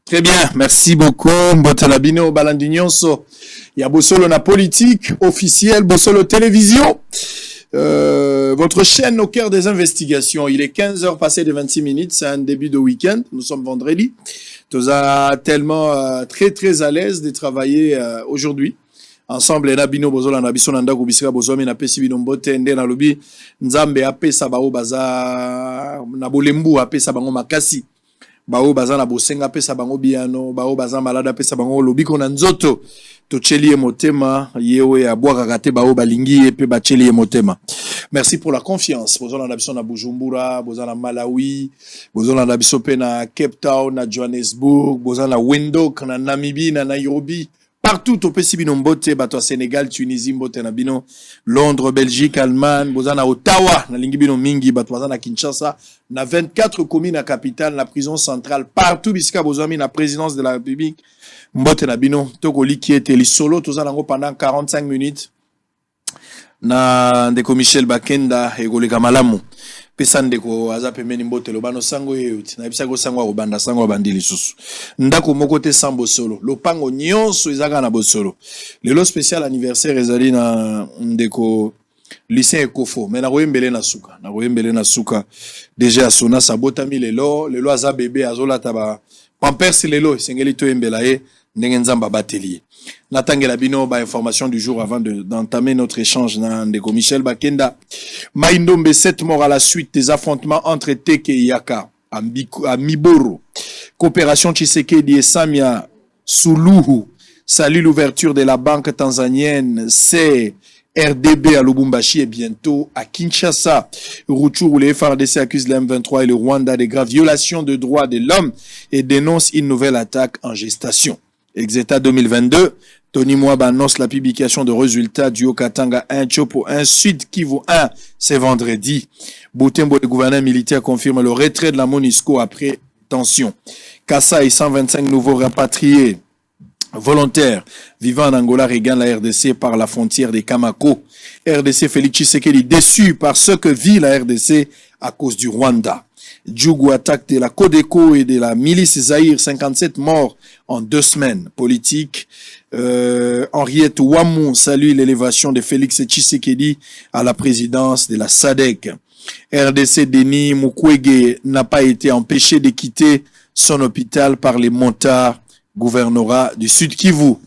Très bien, merci beaucoup. Mbotalabino Balandignonso. Il y a Bossolo na politique officielle, Bossolo télévision. Votre chaîne au cœur des investigations. Il est 15h passé de 26 minutes. C'est un début de week-end. Nous sommes vendredi. Nous sommes tellement très à l'aise de travailler aujourd'hui. Ensemble, Nabino Bozola Nabiso Nanda Kubisika Bozomi na pesi bino mbote nde na lobi Nzambe apesa bao baza na bolembu apesa bango makasi. Bao baza na bosenga apesa bango biano, bao baza malada apesa bango lobi kona nzoto. To cheli motema yewe abwaka kate bao balingi epe ba cheli motema. Merci pour la confiance. Bozola Nabiso na Bujumbura, bozola na Malawi, bozola Nabiso pe na Cape Town, na Johannesburg, bozola na Windhoek, na Namibie, na Nairobi. Partout au Pessibino Mbote, bato Sénégal, Tunisie, Mbote Nabino, Londres, Belgique, Allemagne, bozana Ottawa, na Lingibino Mingi, bato na Kinshasa, na 24 communes à capitale, la prison centrale, partout biska bozami na présidence de la République, Mbote Nabino, Togoli qui était solo, tout ça pendant 45 minutes, na ndeko Michel Bakenda, et Gole Kamalamu. Pesa ndeko azape meni mbote lobano sango yeuti na bisako sango obanda sango bandili susu ndako moko te sans bosolo lopango nyonso ezaka na bosolo lelo spécial anniversaire ezali na ndeko lycée Ekofo mais na koyembele na suka déjà sona sabotami lelo aza bébé azolata ba pampers lelo sengeli to embela ye ndenge nzamba batelier Natangela bino ba information du jour avant d'entamer notre échange ndeko Michel Bakenda. Maindombe 7 morts à la suite des affrontements entre Teke et Yaka à Miboro. Coopération Tshisekedi et Samia Suluhu salue l'ouverture de la banque tanzanienne CRDB à Lubumbashi et bientôt à Kinshasa. Rutshuru, les FARDC accusent le M23 et le Rwanda de graves violations de droits de l'homme et dénonce une nouvelle attaque en gestation. Exeta 2022, Tony Mwaba annonce la publication de résultats du Haut-Katanga 1, Chopo 1, Sud Kivu 1, c'est vendredi. Boutembo, le gouverneur militaire, confirme le retrait de la MONUSCO après tension. Kassai, 125 nouveaux rapatriés volontaires vivant en Angola regagnent la RDC par la frontière des Kamako. RDC Félix Tshisekedi déçu par ce que vit la RDC à cause du Rwanda. Djougou attaque de la Codeco et de la milice Zaïre, 57 morts en 2 semaines. Politique, Henriette Ouamou salue l'élévation de Félix Tshisekedi à la présidence de la SADC. RDC Denis Mukwege n'a pas été empêché de quitter son hôpital par les motards gouvernorat du Sud Kivu.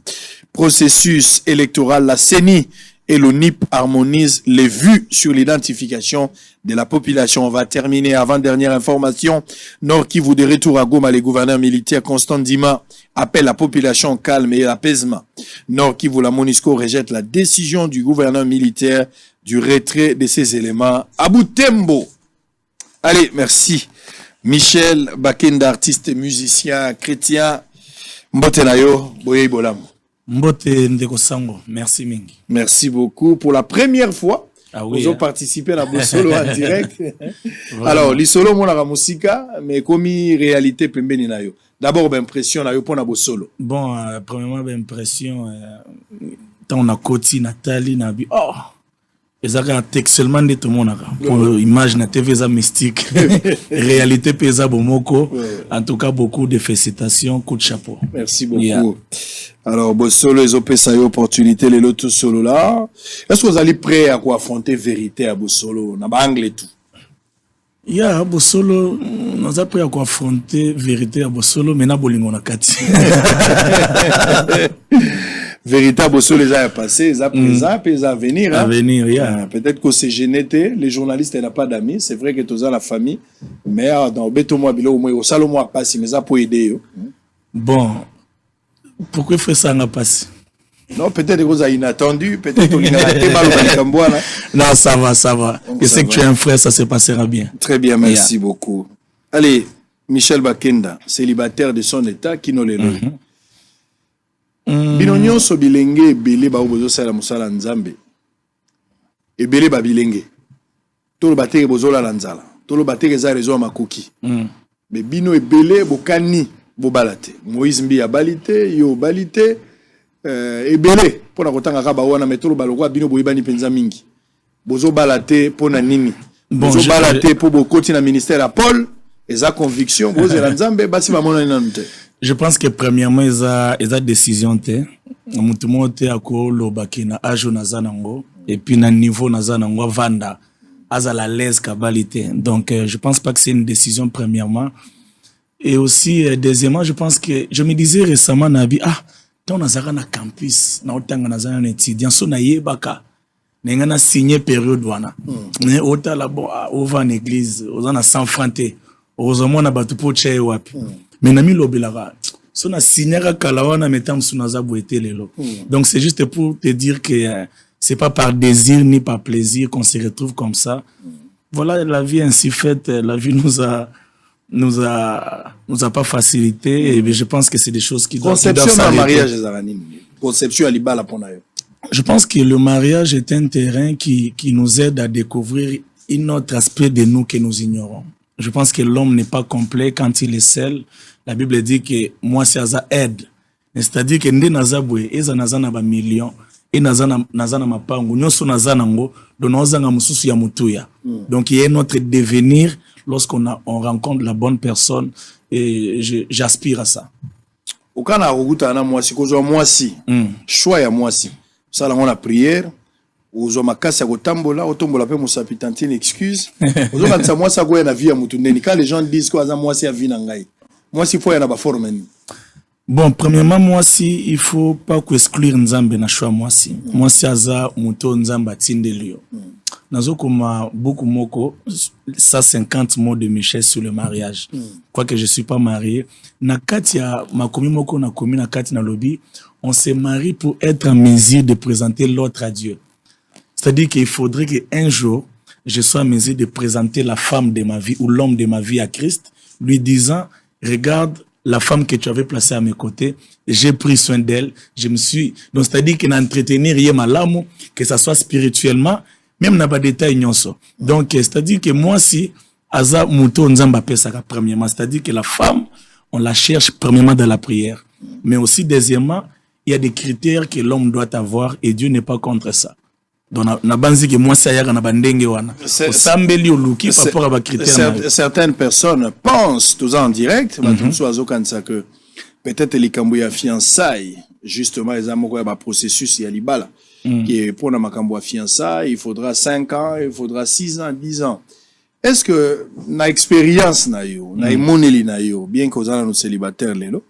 Processus électoral, la CENI et l'ONIP harmonisent les vues sur l'identification de la population. On va terminer avant-dernière information. Nord Kivu de retour à Goma, les gouverneurs militaires Constant Dima appellent la population au calme et à l'apaisement. Nord Kivu, la MONUSCO rejette la décision du gouverneur militaire du retrait de ces éléments à Butembo. Allez, merci. Michel Bakenda, artiste, musicien, chrétien. Mbotenayo, Boye Bolam. Mbote Ndeko Sango, merci mingi. Merci beaucoup. Pour la première fois, vous avez participé à la Bossolo en direct. Alors, l'Isolo, mon la musique, mais comme réalité, pembeni na yo. D'abord, impression na yo pour la Bossolo. Bon, premièrement, impression, tant on a Koti, Nathalie, Nabi. Oh! Et ça, textuellement, de tout le monde. Pour image, na TV, ça mystique. Réalité, pesa bomoko. En tout cas, beaucoup de félicitations. Coup de chapeau. Merci beaucoup. Yeah. Alors, Bossolo, ils ont payé ça opportunité, les lotos solo là. Est-ce que vous allez prêt à quoi affronter vérité à Bossolo? On a anglais tout. Yeah, Bossolo, nous avons prêt à quoi affronter vérité à Bossolo, mais n'a bolingo na kati. Véritable Bossolo, les a passé, les a présent, puis les a venir. À venir, yeah. Peut-être que c'est génété, les journalistes n'ont pas d'amis, c'est vrai que tu as la famille, mais dans Beto-moi, au Salomo a passé, mais ça pour aider. Bon, pourquoi il fait ça n'a passé? Non, peut-être que vous avez inattendu, peut-être qu'on a été mal au Cambois. Non, ça va, ça va. Je sais que tu es un frère, ça se passera bien. Très bien, merci beaucoup. Allez, Michel Bakenda, célibataire de son état, qui nous l'a lu. Binonyon so bilenge belé ba obozo sala musala nzambe. E belé ba bilenge. Tolo batere bozo la nzala. Tolo batere za rezo makoki. Be bino e belé bokani bo balate. Moïse mbi ya balite, yo balite e belé pona kotanga ka ba wana metolo balokwa bino boyebani penza mingi. Bozo balate pona nini. Bozo balate po bokoti na ministère à Paul. Eza conviction bozo la nzambe basi ba mona nante. Je pense que premièrement, ils ont décision te. Mutumo te ako lobaki na ajo na zanango et puis na niveau na zanango vanda aza la l'aise kabalité. Donc je pense pas que c'est une décision premièrement. Et aussi deuxièmement, je pense que je me disais récemment nabi tant na zaka na campus na otanga na zana étudiant so na yebaka nenga na signé période wana. Mais ota la bon over en église, ozana 100 francs te. Heureusement na batu po che wapi. Mais na mi lobelaka so na signera kalawana metam sunaza boete lelo. Donc c'est juste pour te dire que c'est pas par désir ni par plaisir qu'on se retrouve comme ça. Voilà, la vie ainsi faite, la vie nous a pas facilité et je pense que c'est des choses qui doivent s'arrêter. Conception du mariage Zaranine. Conception à Libala pour nayo. Je pense que le mariage est un terrain qui nous aide à découvrir un autre aspect de nous que nous ignorons. Je pense que l'homme n'est pas complet quand il est seul. La Bible dit que moi c'est ça aide. C'est-à-dire que ndé nazabwe eza nazana ba millions et nazana mapangu nyoso nazana ngo donozanga mususu ya mutuya. Donc il y a notre devenir lorsqu'on rencontre la bonne personne et j'aspire à ça. Okana roguta na mwasi kozwa mwasi. Choix ya mwasi. Ça la prière. Ozo makasi ya kotambola otombola pe musapi tantine excuse. Ozo kanisa mwasi akoya na vie ya mutu ndeni. Quand les gens disent que aza mwasi ya vie na ngai. Mwasi faut ya na ba forme ni. Bon, premièrement, mwasi, il faut pas exclure nzambe na choix mwasi. Mwasi aza muto nzamba tindelio. Nazo koma beaucoup moko 150 mots de Michel sur le mariage. Quoique je suis pas marié, na kati ya makomi moko na komi na kati na lobby, on se marie pour être en mesure de présenter l'autre à Dieu. C'est-à-dire qu'il faudrait qu'un jour, je sois en mesure de présenter la femme de ma vie ou l'homme de ma vie à Christ, lui disant, regarde la femme que tu avais placée à mes côtés, j'ai pris soin d'elle, je me suis... Donc, c'est-à-dire qu'il n'entretenir rien malamu, que ça soit spirituellement, même n'a pas de détail nyonso. Donc, c'est-à-dire que moi, si, aza muto nzamba pesaka premièrement, c'est-à-dire que la femme, on la cherche premièrement dans la prière. Mais aussi, deuxièmement, il y a des critères que l'homme doit avoir et Dieu n'est pas contre ça. Donc, na banzi que moi, ça y a na bandenge wana. Sambeli oluki par rapport à ba critères. Certaines personnes pensent, tous en direct, que peut-être les Kambouya fiançailles, justement, les amours ya ba processus ya libala. Qui est pour na makambo fiançailles, il faudra 5 ans, il faudra 6 ans, 10 ans. Est-ce que na expérience na yo, na imoneli na yo, bien que ozala no célibataire lelo,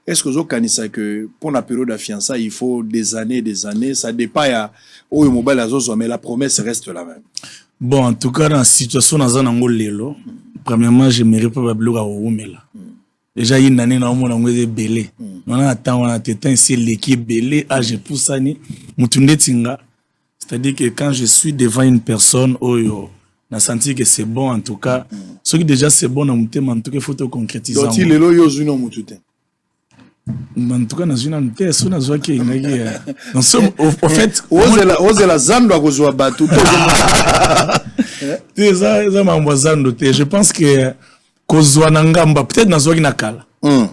est-ce que ozokanisa que pour la période de fiançailles, il faut des années, ça dépend ya oyo mobile azozo, mais la promesse reste la même. Bon, en tout cas, dans la situation dans zanango lelo, premièrement, j'aimerais probablement oumela. Déjà une année na omo na ngwe belé. On attend on attend ici l'équipe belé, âge poussani, mutunde tinga. C'est-à-dire que quand je suis devant une personne oyo na senti que c'est bon en tout cas, ce qui déjà c'est bon en tout cas il faut te concrétiser. Donc il est là yo zuno mutute. En tout cas na zuna nte so na zwa ke ngaki. Donc au fait, ose la zando akozwa batu to. Ça mambo zando te. Je pense que kozwa na ngamba peut-être na zwa na kala.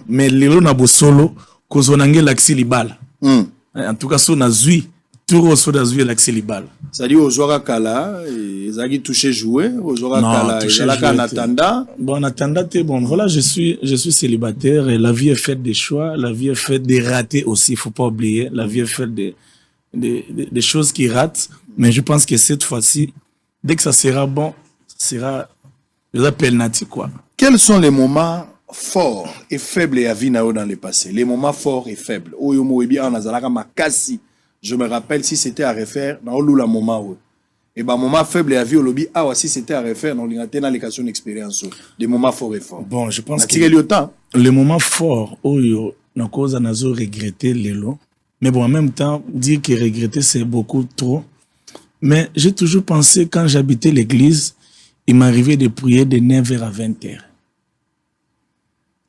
Mais lelo na bosolo kozwa na ngela laxi libala. En tout cas so na zui tout so da zui laxi libala. C'est-à-dire aux joueurs kala, ils ont touché jouer, aux joueurs kala, ils ont attendant. Bon, en attendant, bon, voilà, je suis célibataire et la vie est faite des choix, la vie est faite des ratés aussi, il faut pas oublier. La vie est faite des choses qui ratent, mais je pense que cette fois-ci, dès que ça sera bon, ça sera, je l'appelle nati, quoi. Quels sont les moments forts et faibles à Vinao dans le passé? Les moments forts et faibles. Oyomo ebi anazalaka makasi. Je me rappelle si c'était à refaire dans le moment où et ben moment faible à vie au lobby si c'était à refaire dans l'éducation d'expérience des moments forts et forts. Bon, je pense que le temps le moment fort oyo na cause nazo regretter lelo, mais bon en même temps dire que regretter c'est beaucoup trop, mais j'ai toujours pensé quand j'habitais l'église, il m'arrivait de prier de 9h à 20h.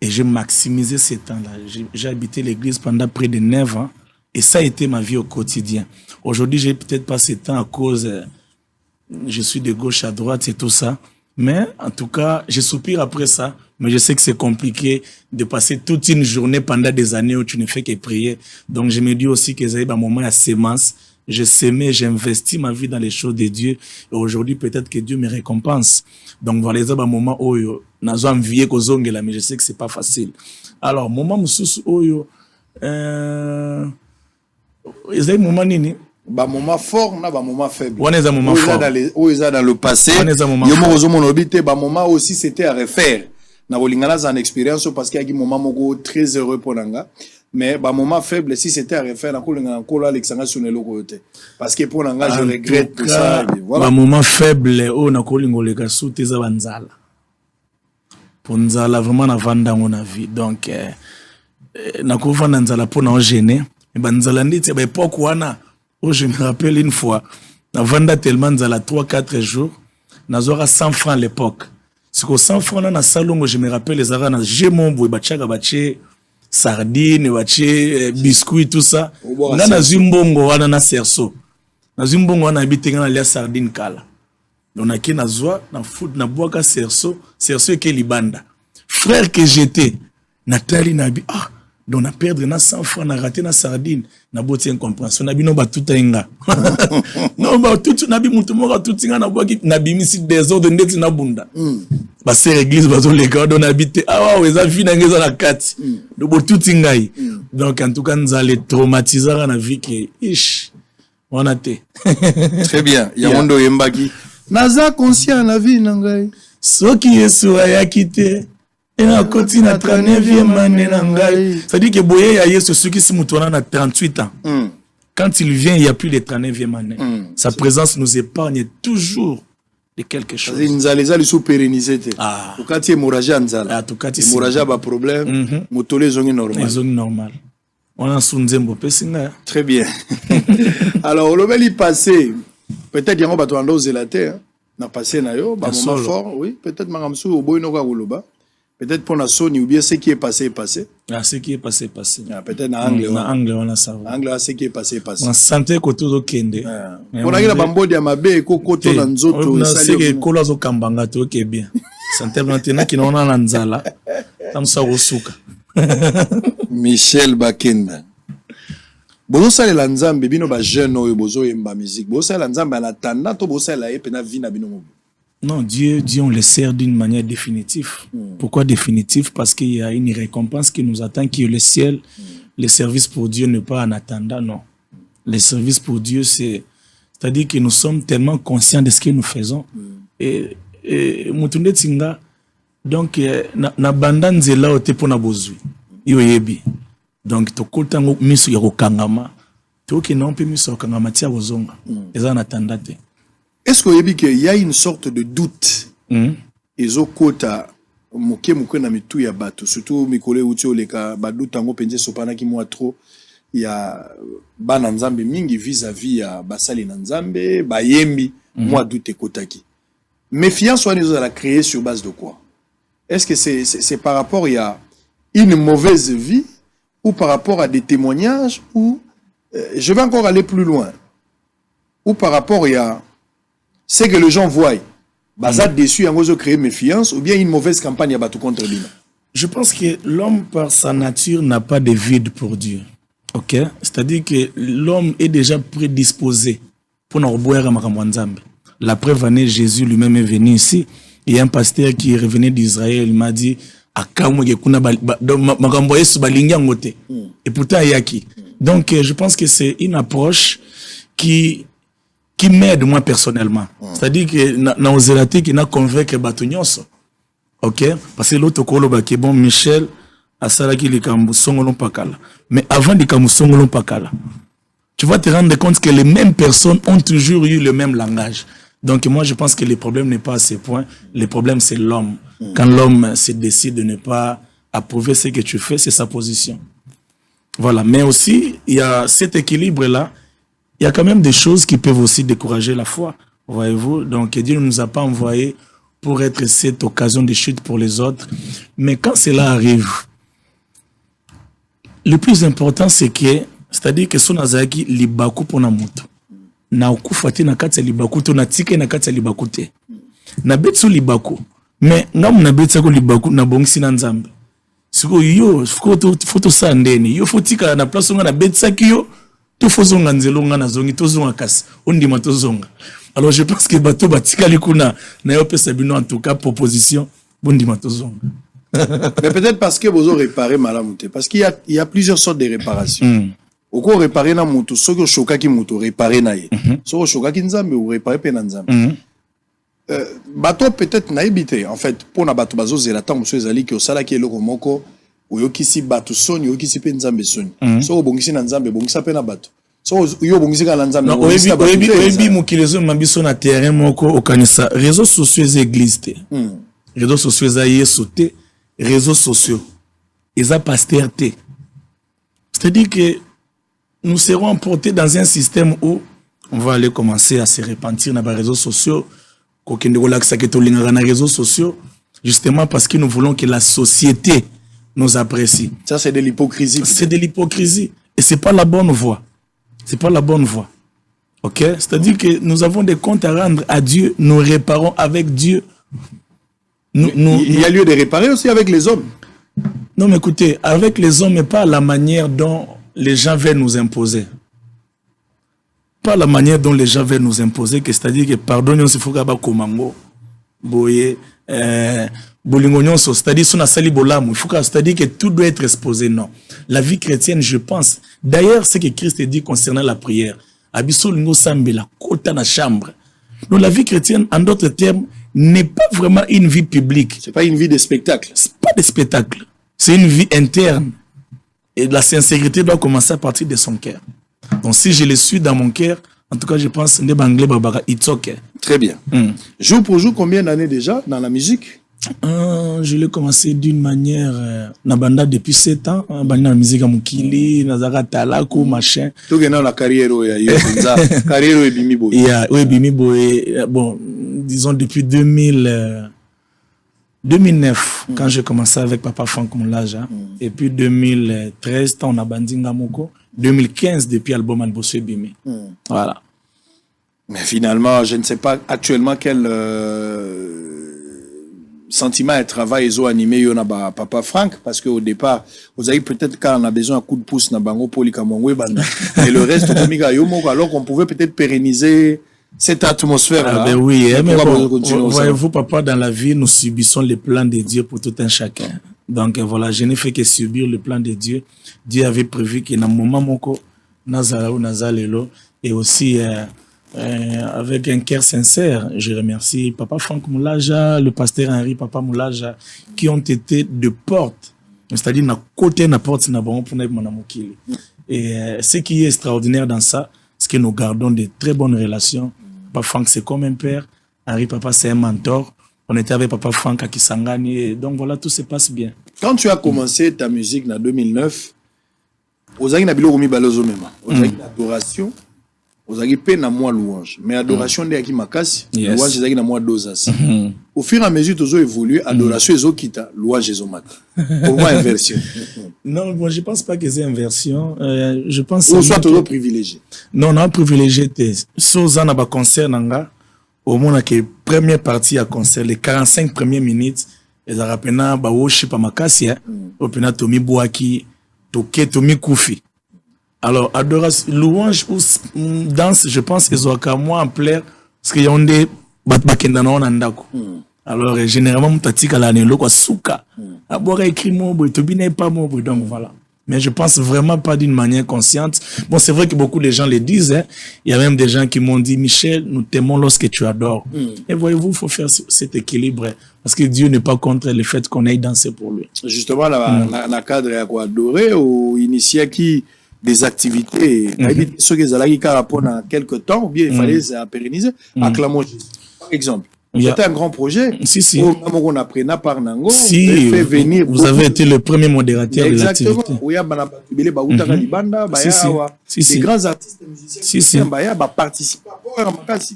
Et j'ai maximisé ces temps-là. J'ai habité l'église pendant près de 9 ans. Et ça a été ma vie au quotidien. Aujourd'hui, j'ai peut-être pas ce temps à cause, je suis de gauche à droite et tout ça. Mais en tout cas, je soupire après ça. Mais je sais que c'est compliqué de passer toute une journée pendant des années où tu ne fais que prier. Donc je me dis aussi que ça y est un moment à sémence je s'aimais, j'investis ma vie dans les choses de Dieu. Et aujourd'hui, peut-être que Dieu me récompense. Donc, voilà, les moments où je envié kozongela, mais je sais que c'est pas facile. Alors, moment mususu oyo, ils ont moment nini? Ba moment fort, na ba moment faible. On est un moment fort. Où ils sont dans le passé. On est un moment fort. Ba moment aussi, c'était à refaire. Na bolingana en expérience parce qu'il y a un moment moko très heureux pour nanga. Mais bah moment faible si c'était à refaire na kolingana kola Alexandra sur le côté parce que pour nanga je regrette tout ça voilà. Bah moment faible o na kolingo ka soute za banzala pour nzala vraiment na vanda na vie donc na ko vanda nzala pour na gêner et banzala nditi ba époque wana je me rappelle une fois na vanda tellement nzala 3-4 jours na zora 100 francs à l'époque c'est que 100 francs na salongo je me rappelle les ara na gemombo ba tchaka bache sardine, biscuit, tout ça. Nga na zimbongo wana na serso. Na zimbongo wana habite na lia sardine kala. Donc na ki na zwa na foot na boaka serso ke libanda. Frère que j'étais, Nathalie nabi donc na perdre na 100 francs na raté na sardine, na boti incompréhension na bino ba tout inga. Non ba tout na bi mutu moko tout inga na boaki na bimisi désordre ndeti na bunda. Ba sœur église bazo les gars on habite eza vie na ngeza na kati. Donc tout ingai. Donc en tout cas nous allons traumatiser na vie que on a été. Très bien. Yamondo Yembaki. Naza conscient la vie nangai. Soki Yesu ayakite. Et on continue à 39e année nangai. Ça dit que boye ya Yesu soki si mutona na 38 ans. Quand il vient, il y a plus de 39e année. Sa présence nous épargne toujours de quelque chose. Nzaleza li sous pérennisé. Quand tu es hémorragie nzala. Hémorragie ba problème, motole zongi normal. Zongi normal. On a sunzembo pesinga. Très bien. Alors le bel passé, peut-être yango bato ando zelate, na passé na yo, ba moment fort, oui, peut-être maramsu au boy no ka goloba. Peut-être pour la Sony ou bien ce qui est passé est passé. Ce qui est passé est passé. Peut-être en anglais. En anglais, on a ça. En anglais, ce qui est passé est passé. On sentait que tout le kende. On a eu la bambo de Amabe, Kokoto, Nanzoto. On a dit que Kolazo Kambanga, tout est bien. Santé maintenant qui n'en a nanzala. Tam sa rosuka. Michel Bakenda. Bozo sale la nzambe bino ba jeune oyo bozo yemba musique. Bozo sale la nzambe na tanda to bozo sale la epena vie na bino. Non, Dieu, on le sert d'une manière définitive. Pourquoi définitive? Parce qu'il y a une récompense qui nous attend, qui est le ciel. Le service pour Dieu n'est pas en attendant, non. Le service pour Dieu, c'est-à-dire que nous sommes tellement conscients de ce que nous faisons. Et Mutunde Tsinga, donc, na bandan zela ote pona bozui. Yo yebi. Donc, to kotango miso ya kokangama. To ke non pe miso kokangama tia bozonga. Eza na tandate. Est-ce qu'il y a une sorte de doute et au kota moke na mitu ya bato surtout mikole uti oleka baduta ngo penje sopana ki moi trop il y a bana nzambe mingi vis-à-vis ya basali na nzambe bayembi moi doute kotaki méfiance wana nous a créé sur base de quoi? Est-ce que c'est par rapport il y a une mauvaise vie ou par rapport à des témoignages ou je vais encore aller plus loin ou par rapport il y a c'est que les gens voient, bazar déçu, en gros, créer méfiance, ou bien une mauvaise campagne à battre contre lui. Je pense que l'homme, par sa nature, n'a pas de vide pour Dieu. Ok? C'est-à-dire que l'homme est déjà prédisposé pour nous boire à Makamwanzambe. La preuve année, Jésus lui-même est venu ici. Il y a un pasteur qui est revenu d'Israël, il m'a dit, et pourtant, il y a qui? Donc, je pense que c'est une approche qui m'aide moi personnellement. C'est-à-dire que na ozélati qui n'a convaincu Batonyonso. OK? Parce que l'autre koloba qui bon Michel a salaki li kamusongolon pakala. Mais avant de kamusongolon pakala, tu vas te rendre compte que les mêmes personnes ont toujours eu le même langage. Donc moi je pense que le problème n'est pas à ce point, le problème c'est l'homme. Quand l'homme se décide de ne pas approuver ce que tu fais, c'est sa position. Voilà, mais aussi il y a cet équilibre là. Il y a quand même des choses qui peuvent aussi décourager la foi, voyez-vous. Donc Dieu ne nous a pas envoyés pour être cette occasion de chute pour les autres. Mais quand cela arrive, le plus important c'est que, c'est-à-dire que son azaki libaku pona mutu. Na okufati na kati libaku to na tike na kati libaku te. Na betsu libaku. Mais ngam na betsa ko libaku na bongisi na nzambe. Siko yo foto sandeni, yo fotika na place nga na betsa kiyo. tout faut zonga nzelo nga na zongi to zonga kasi ondima to zonga. Alors je pense que bato batikali kuna na yo pesa bino en tout cas proposition bondima to zonga. Mais peut-être parce que vous avez réparé malamouté, parce qu'il y a plusieurs sortes de réparations. Au coup réparer na moto, ce que choka ki moto réparer na ye. Ce que choka ki nzambe ou réparer pe na nzambe. Bato peut-être na habité en fait pour na bato bazo zelata monsieur ezali ki osala ki eloko moko ou kisi bato soni ou kisi pe nzambe soni. So bongisi na nzambe bongisa pe na bato. So yo bongisi ka na nzambe. Oyebi mokilezo mabiso na terrain moko okanisa réseaux sociaux et églises te. Réseaux sociaux za yeso te, réseaux sociaux eza pasteur te. C'est-à-dire que nous serons emportés dans un système où on va aller commencer à se repentir dans les réseaux sociaux, réseaux sociaux, justement parce que nous voulons que la société nous apprécie. Ça, c'est de l'hypocrisie. C'est de l'hypocrisie. Et ce n'est pas la bonne voie. Ce n'est pas la bonne voie. Ok? C'est-à-dire que nous avons des comptes à rendre à Dieu, nous réparons avec Dieu. Il y a lieu de réparer aussi avec les hommes. Non, mais écoutez, avec les hommes, mais pas la manière dont les gens veulent nous imposer. Pas la manière dont les gens veulent nous imposer, c'est-à-dire que, pardon, on se fout qu'à Komango, Boye, Bolingonion, c'est-à-dire c'est-à-dire que tout doit être exposé. Non. La vie chrétienne, je pense. D'ailleurs, ce que Christ dit concernant la prière, Abisso Lingo Sambe, la kota na chambre. Donc, la vie chrétienne, en d'autres termes, n'est pas vraiment une vie publique. C'est pas une vie de spectacle. C'est pas de spectacle. C'est une vie interne. Et la sincérité doit commencer à partir de son cœur. Donc si je le suis dans mon cœur, en tout cas je pense que Banglé Babara, it's okay. Très bien. Jour pour jour, combien d'années déjà dans la musique? Je l'ai commencé d'une manière, Nabanda depuis 7 ans, dans la musique à Mukili, Nazara Talako, machin. Tout est dans la carrière, carrière et Bimi Boy. Oui, Bimi Boy, bon, disons depuis 2009, quand j'ai commencé avec Papa Franck Moulaja, et puis 2013, on a Bandinga Moko, 2015, depuis l'album Albosso Bimi. Voilà. Mais finalement, je ne sais pas actuellement quel sentiment et travail ils ont animé yon ba Papa Franck, parce qu'au départ, vous avez peut-être quand on a besoin d'un coup de pouce na bango poli kamongwe banda, et le reste alors qu'on pouvait peut-être pérenniser cette atmosphère-là. Ben oui, mais bon, voyez-vous, papa, dans la vie, nous subissons les plans de Dieu pour tout un chacun. Donc voilà, je n'ai fait que subir le plan de Dieu. Dieu avait prévu qu'il y ait un moment moko, Nazara ou Nazalelo, et aussi avec un cœur sincère, je remercie Papa Franck Moulaja, le pasteur Henri Papa Moulaja, qui ont été de porte, c'est-à-dire na côté na porte na bon pour monamokili. Et ce qui est extraordinaire dans ça, c'est que nous gardons de très bonnes relations. Papa Franck, c'est comme un père. Henri Papa, c'est un mentor. On était avec Papa Franck à Kisangani. Et donc voilà, tout se passe bien. Quand tu as commencé ta musique en 2009, vous avez eu une adoration, vous avez eu na moi louange. Mais adoration de Aki Makasi, louange est na moi dosas. Au fur et à mesure, tu as évolué, adoration est okita, louange est omata. Pourquoi inversion? Non, bon, je pense pas que c'est inversion. Je pense. Ou soit toujours privilégié. Non, non, privilégié. Sous un concert nanga, au moins que première partie à concert, les 45 premières minutes, les arapena ba worship à Makasi, au pena Tomi Bouaki, Toke Tomi Koufi. Alors, adoration, louange ou danse, je pense qu'ils ont qu'à moi en plaire, parce qu'il y a des batbakendana en andako. Alors, généralement, mutati kalane loko souka. Abora écrit mot, tobine pas mot, donc voilà. Mais je pense vraiment pas d'une manière consciente. Bon, c'est vrai que beaucoup de gens le disent, hein. Il y a même des gens qui m'ont dit, Michel, nous t'aimons lorsque tu adores. Et voyez-vous, il faut faire cet équilibre, parce que Dieu n'est pas contre le fait qu'on aille danser pour lui. Justement, la cadre à quoi adorer ou initier qui des activités, ceux qui ont pendant quelques temps, ou bien il fallait les pérenniser, acclamons Jésus. Par exemple, c'était un grand projet. Si. On apprenait par Nango, si, fait venir. Vous avez été le premier modérateur de l'activité. Des grands artistes et musiciens participent à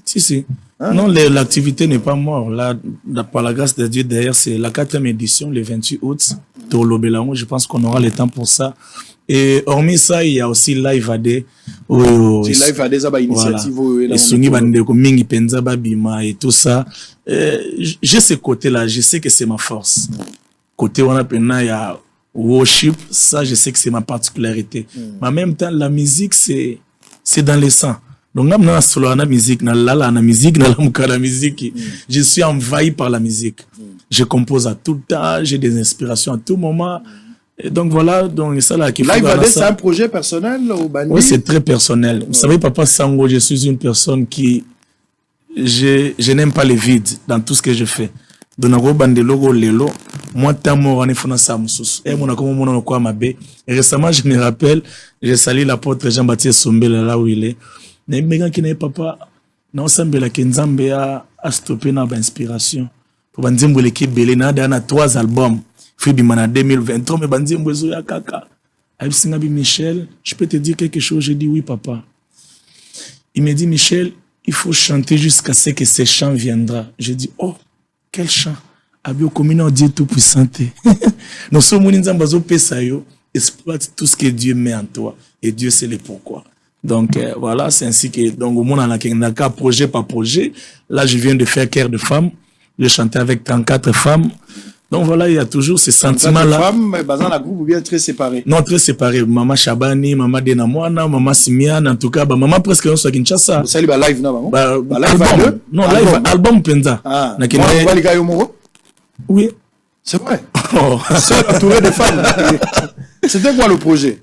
Si. Non, l'activité n'est pas morte. Là, par la grâce de Dieu, d'ailleurs, c'est la 4e édition, le 28 août, Tolobelango. Je pense qu'on aura le temps pour ça. Et hormis ça, il y a aussi Live AD. Live AD, ça va initiative. Et Sungi Bandeko, Mingi Penza Babima et tout ça. J'ai ce côté-là, je sais que c'est ma force. Côté on a il y a worship, ça je sais que c'est ma particularité. Mais en même temps, la musique, c'est c'est dans le sang. Donc, dans la solo, la musique, dans la musique, dans la musique, je suis envahi par la musique. Je compose à tout temps, j'ai des inspirations à tout moment. Et donc voilà, donc ça là qui fait. Live c'est un projet personnel au Bandi? Oui, c'est très personnel. Vous savez, Papa Sango, je suis une personne qui. Je n'aime pas les vides dans tout ce que je fais. Donc, Bandelogo Lelo, moi, Tamo, on est fait dans Samsous. Et mon accord, mon quoi ma bé. Et récemment, je me rappelle, j'ai salué l'apôtre Jean-Baptiste Sombele là où il est. Mais les qui n'est papa, non, Sambela Kenzambe a stoppé notre inspiration. Pour Banzimbo l'équipe Belé, on a 3 albums. Fibimana 2023, mais Banzimbo Zoya Kaka. Avec Singabi Michel, je peux te dire quelque chose, j'ai dit oui, papa. Il me dit, Michel, il faut chanter jusqu'à ce que ce chant viendra. J'ai dit, oh, quel chant? Abio communant Dieu tout-puissant. Nous sommes en bazo pesayo, exploite tout ce que Dieu met en toi. Et Dieu sait le pourquoi. Donc, voilà, c'est ainsi que, donc, au monde, on a projet par projet. Là, je viens de faire Cœur de femme. J'ai chanté avec 34 femmes. Donc, voilà, il y a toujours ces sentiments-là. femmes, mais dans la groupe, ou bien très séparés? Non, très séparés. Maman Chabani, maman Denamwana, maman Simiane, en tout cas, maman presque, on soit Kinshasa. Vous savez, live, non, live album. Non, live album, Penza. Ah, moi, oui. C'est vrai. Seul entouré de femmes. C'était quoi le projet?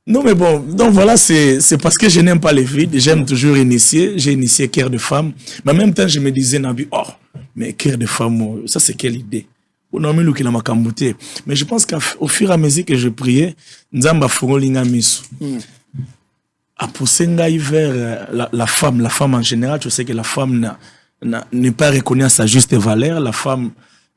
Non, mais bon, donc voilà, c'est parce que je n'aime pas les vides. J'aime toujours initier. J'ai initié Cœur de femme. Mais en même temps, je me disais, Nabi, oh, mais Cœur de femme, ça, c'est quelle idée? Mais je pense qu'au fur et à mesure que je priais, Nzamba Fongolinga Misu a poussé vers la femme en général. Tu sais que la femme n'est pas reconnue à sa juste valeur. La femme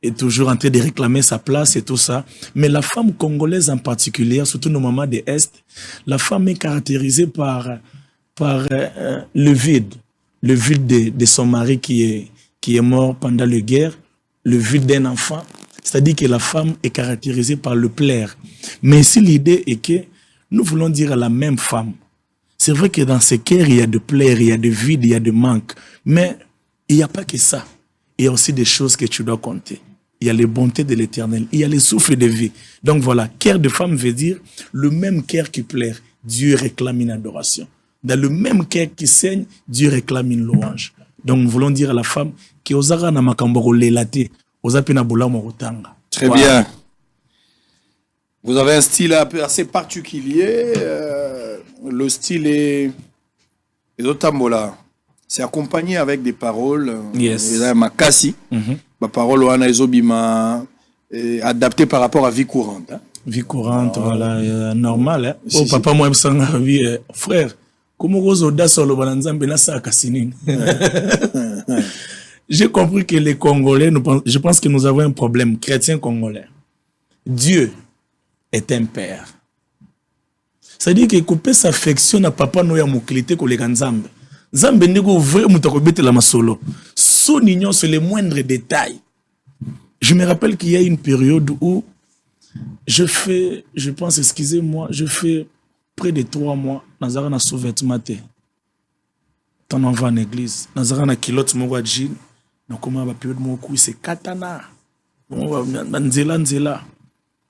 est toujours en train de réclamer sa place et tout ça. Mais la femme congolaise en particulier, surtout nos mamans de l'Est, la femme est caractérisée par le vide de son mari qui est mort pendant la guerre, le vide d'un enfant. C'est-à-dire que la femme est caractérisée par le plaire. Mais si l'idée est que nous voulons dire à la même femme, c'est vrai que dans ce cœur, il y a de plaire, il y a de vide, il y a de manque. Mais il n'y a pas que ça. Il y a aussi des choses que tu dois compter. Il y a les bontés de l'Éternel. Il y a les souffles de vie. Donc voilà, cœur de femme veut dire le même cœur qui plaire. Dieu réclame une adoration. Dans le même cœur qui saigne, Dieu réclame une louange. Donc nous voulons dire à la femme que osara na makamboro lelate. Très bien. Vous avez un style assez particulier. Le style est Otambola. C'est accompagné avec des paroles. Yes. Makasi. Ma parole wana ezobima adapté par rapport à vie courante. Hein? Vie courante, voilà, normal. Hein? Oh, papa, moi, je me vie, frère. Comment vous avez solo bananzambe na sa kasinin? J'ai compris que les Congolais, je pense que nous avons un problème chrétien congolais. Dieu est un père. C'est-à-dire que couper sa affection à papa noya moukilité ko les Nzambe. Nzambe ndeko vrai mutako bete la masolo. Son ignorance sur les moindres détails. Je me rappelle qu'il y a une période où je pense, excusez-moi, je fais près de 3 mois dans un sous-vêtement. Tant on va en église, dans un kilote mwa jean. Donc, comment va période mon coup, c'est katana. On va nzela.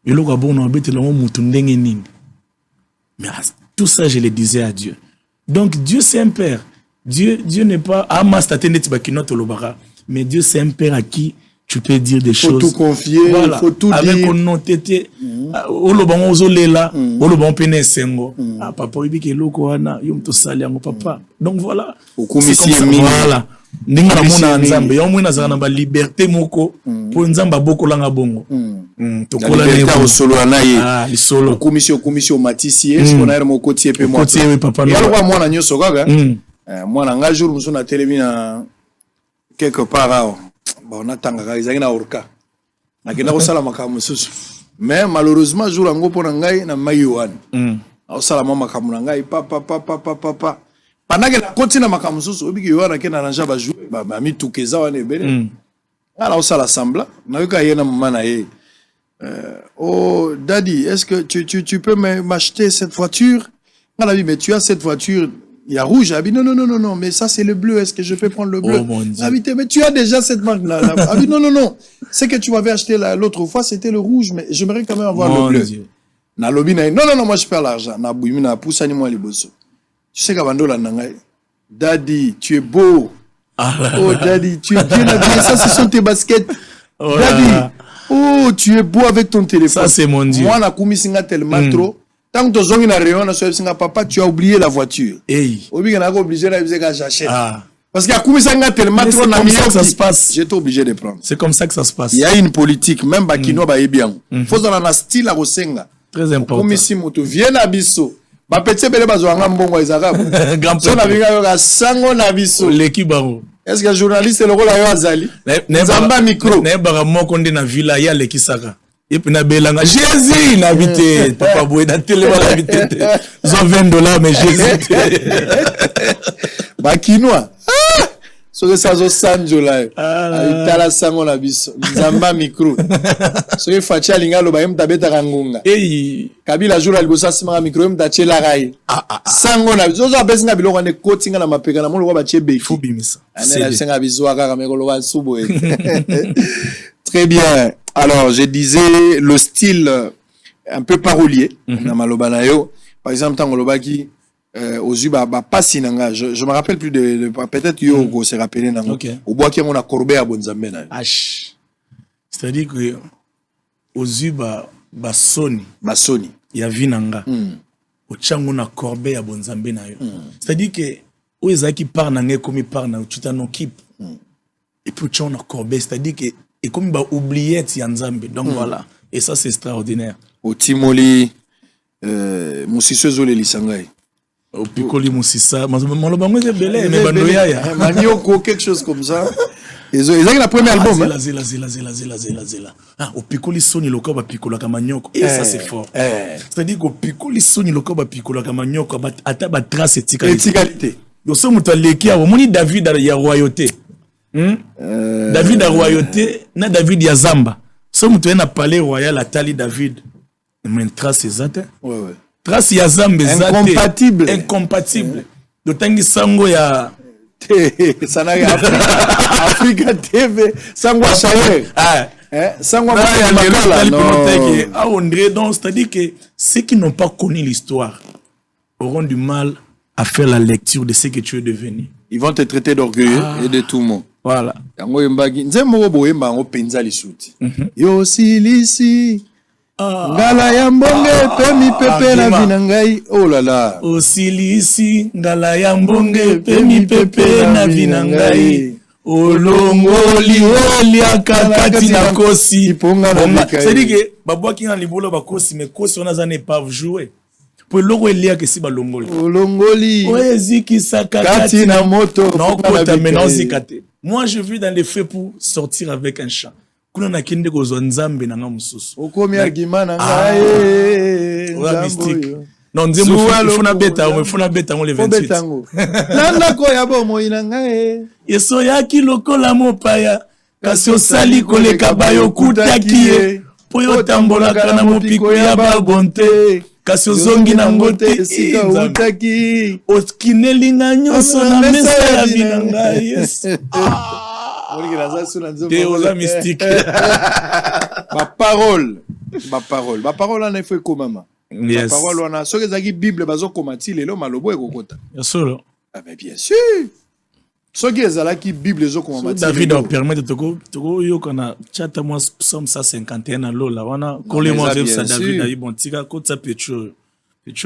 Et là, on va bête le mot mais tout ça, je le disais à Dieu. Donc, Dieu, c'est un père. Dieu n'est pas mais Dieu, c'est un père à qui tu peux dire des choses. Il faut tout confier, voilà. Il faut tout avec dire. Avec on tété. Olobango zolela, olobango pene sengo. Ah, papa, il dit que loko ana, yom to sali ango papa. Donc voilà. C'est comme ça. Voilà. Ninga mona nzambe, yo mwina zana ba liberté moko, po nzamba boko langa bongo. Tokola ne solo anaye. Ah, li solo. Commission matisi, est-ce qu'on a mon côté pe moi. Côté papa. Ya lo mwana nyoso kaka. Mwana nga jour muso na telemi na quelque part là. Bon, on attend que na orka. Na kina ko sala makamu susu. Mais malheureusement jour ngo pona ngai na mayiwan. Au sala mama kamuna ngai papa. Pendant que la continue à makamu susu, obi ki yoana ke na nanja ba jouer, ba mi tukeza wane bele. Ala au sala sambla, na yoka yena mama na ye. Oh daddy, est-ce que tu peux m'acheter cette voiture? On a dit mais tu as cette voiture. Il y a rouge. Elle dit non, mais ça c'est le bleu. Est-ce que je peux prendre le bleu? Oh mon Dieu. Elle dit mais tu as déjà cette marque-là. Elle dit non. C'est que tu m'avais acheté l'autre fois, c'était le rouge, mais j'aimerais quand même avoir le bleu. Na lobi na non, moi je perds l'argent. Na boumi na poussa ni moi les bosso. Tu sais qu'Abandola Nangaï, Daddy, tu es beau. Ah, Oh, Daddy, tu es bien habillé. Ça, ce sont tes baskets. oh, Daddy, oh, tu es beau avec ton téléphone. Ça, c'est mon Dieu. Moi, na singa tellement trop. Tant que tu as une réunion, papa, tu as oublié la voiture. Hey. Obi, on a obligé de j'achète. Ah. Parce qu'il y a singa tellement Mais trop. c'est comme ça que ça se passe. J'étais obligé de prendre. C'est comme ça que ça se passe. Il y a une politique, même Bakino, ba bien. Faut dans un style à Rosenga. Très important. Comme ici, moto, viens à Bisso. Ba petit bele bazo anga mbongo ezaka. Grand So na binga yo ka sango na biso. L'équipe baro. Est-ce que journaliste le rôle yo azali? Nzamba micro. Ne bara moko nde na villa ya lekisaka. Et puis na belanga Jésus na vite papa boy na télé na vite. Ils ont $20 mais Jésus. Ba kinoa. So que ça zo sanjo la. Itala sango na biso. Nzamba micro. So que facha linga lo ba yem tabeta kangunga. Hey. Kabila jour alibosa sima micro yem tachela rai. Sango na biso zo abesinga biloko ne kotinga na mapeka na mo lo ba chebe. Faut bimisa. C'est singa biso aka me ko lo ba subo. Très bien. Alors, je disais le style un peu parolier. Na maloba na yo. Par exemple, tango lobaki aux Uba, pas sinanga. Je me rappelle plus de peut-être yo go se rappeler nango. Au bois qui on a courbé à Bonzambe na. C'est-à-dire que aux Uba basoni. Basoni. Ya vinanga. Au chango na corbeille à Bonzambe na yo. C'est-à-dire que où ezaki par nangé comme par na tu t'en occupes. Et puis tu on a corbeille, c'est-à-dire que et comme ba oublier ti Nzambe. Donc voilà. Et ça c'est extraordinaire. Au Timoli Moussisseux Zolé Lisangai. Au Piccoli Moussissa, mon lobango c'est belé, mais bandoya ya. Manioko quelque chose comme ça. Ils ont le premier album. Zela. Ah, au Piccoli Sony loko ba Piccolo Kamanyoko. Et ça c'est fort. C'est-à-dire qu'au Piccoli Sony loko ba Piccolo Kamanyoko ata ba trace éticalité. Yo so muto leki a moni David ya royauté. David a royauté na David ya Zamba. So muto na palais royal atali David. Mais trace exacte. Ouais. Trace ya Zamba incompatible. De tangi sango ya sana ya Africa TV sango chaye. Sango André, donc c'est-à-dire que ceux qui n'ont pas connu l'histoire auront du mal à faire la lecture de ce que tu es devenu. Ils vont te traiter d'orgueilleux et de tout monde. Voilà. Yango yembagi nzemo boyemba ngo penza lisuti. Yo silisi ngala ya mbonge pe mi pepe na vinangai. Oh là là. Osilisi ngala ya mbonge pe mi pepe na vinangai. Olongoli oli akakati na kosi. C'est-à-dire que babwa ki na libolo ba kosi mais kosi on a zane pas jouer. Pour logo elia que si ba longoli. Olongoli. Oeziki sakakati na moto. Non kota maintenant zikate. Moi je vis dans les faits pour sortir avec un chant. Kuna na kende ko zonzambe na ngamususu. Okomi argument na ngai. Ola mystique. Non nzembo funa beta on le 28. Nanda ko ya bomo ina ngai. Yeso yaki lokola mopaya. Kasi osali koleka bayo kutaki ye. Po yo tambolaka na mopiko ya babonte. Kasi ozongi na ngote sika utaki. Oskinelinga nyonso na mesa ya binanga. Yes. Théola mystique. Ma parole on a fait comme maman. Ma parole on a ce que zaki Bible bazo komati lelo malobo ekokota. Solo. Ah ben bien sûr. Ce qui est là qui Bible zo komati. David a permis de toko yo kana chata moi Psaume 151 na lola wana kole moi ça David a bon tika kotsa pecho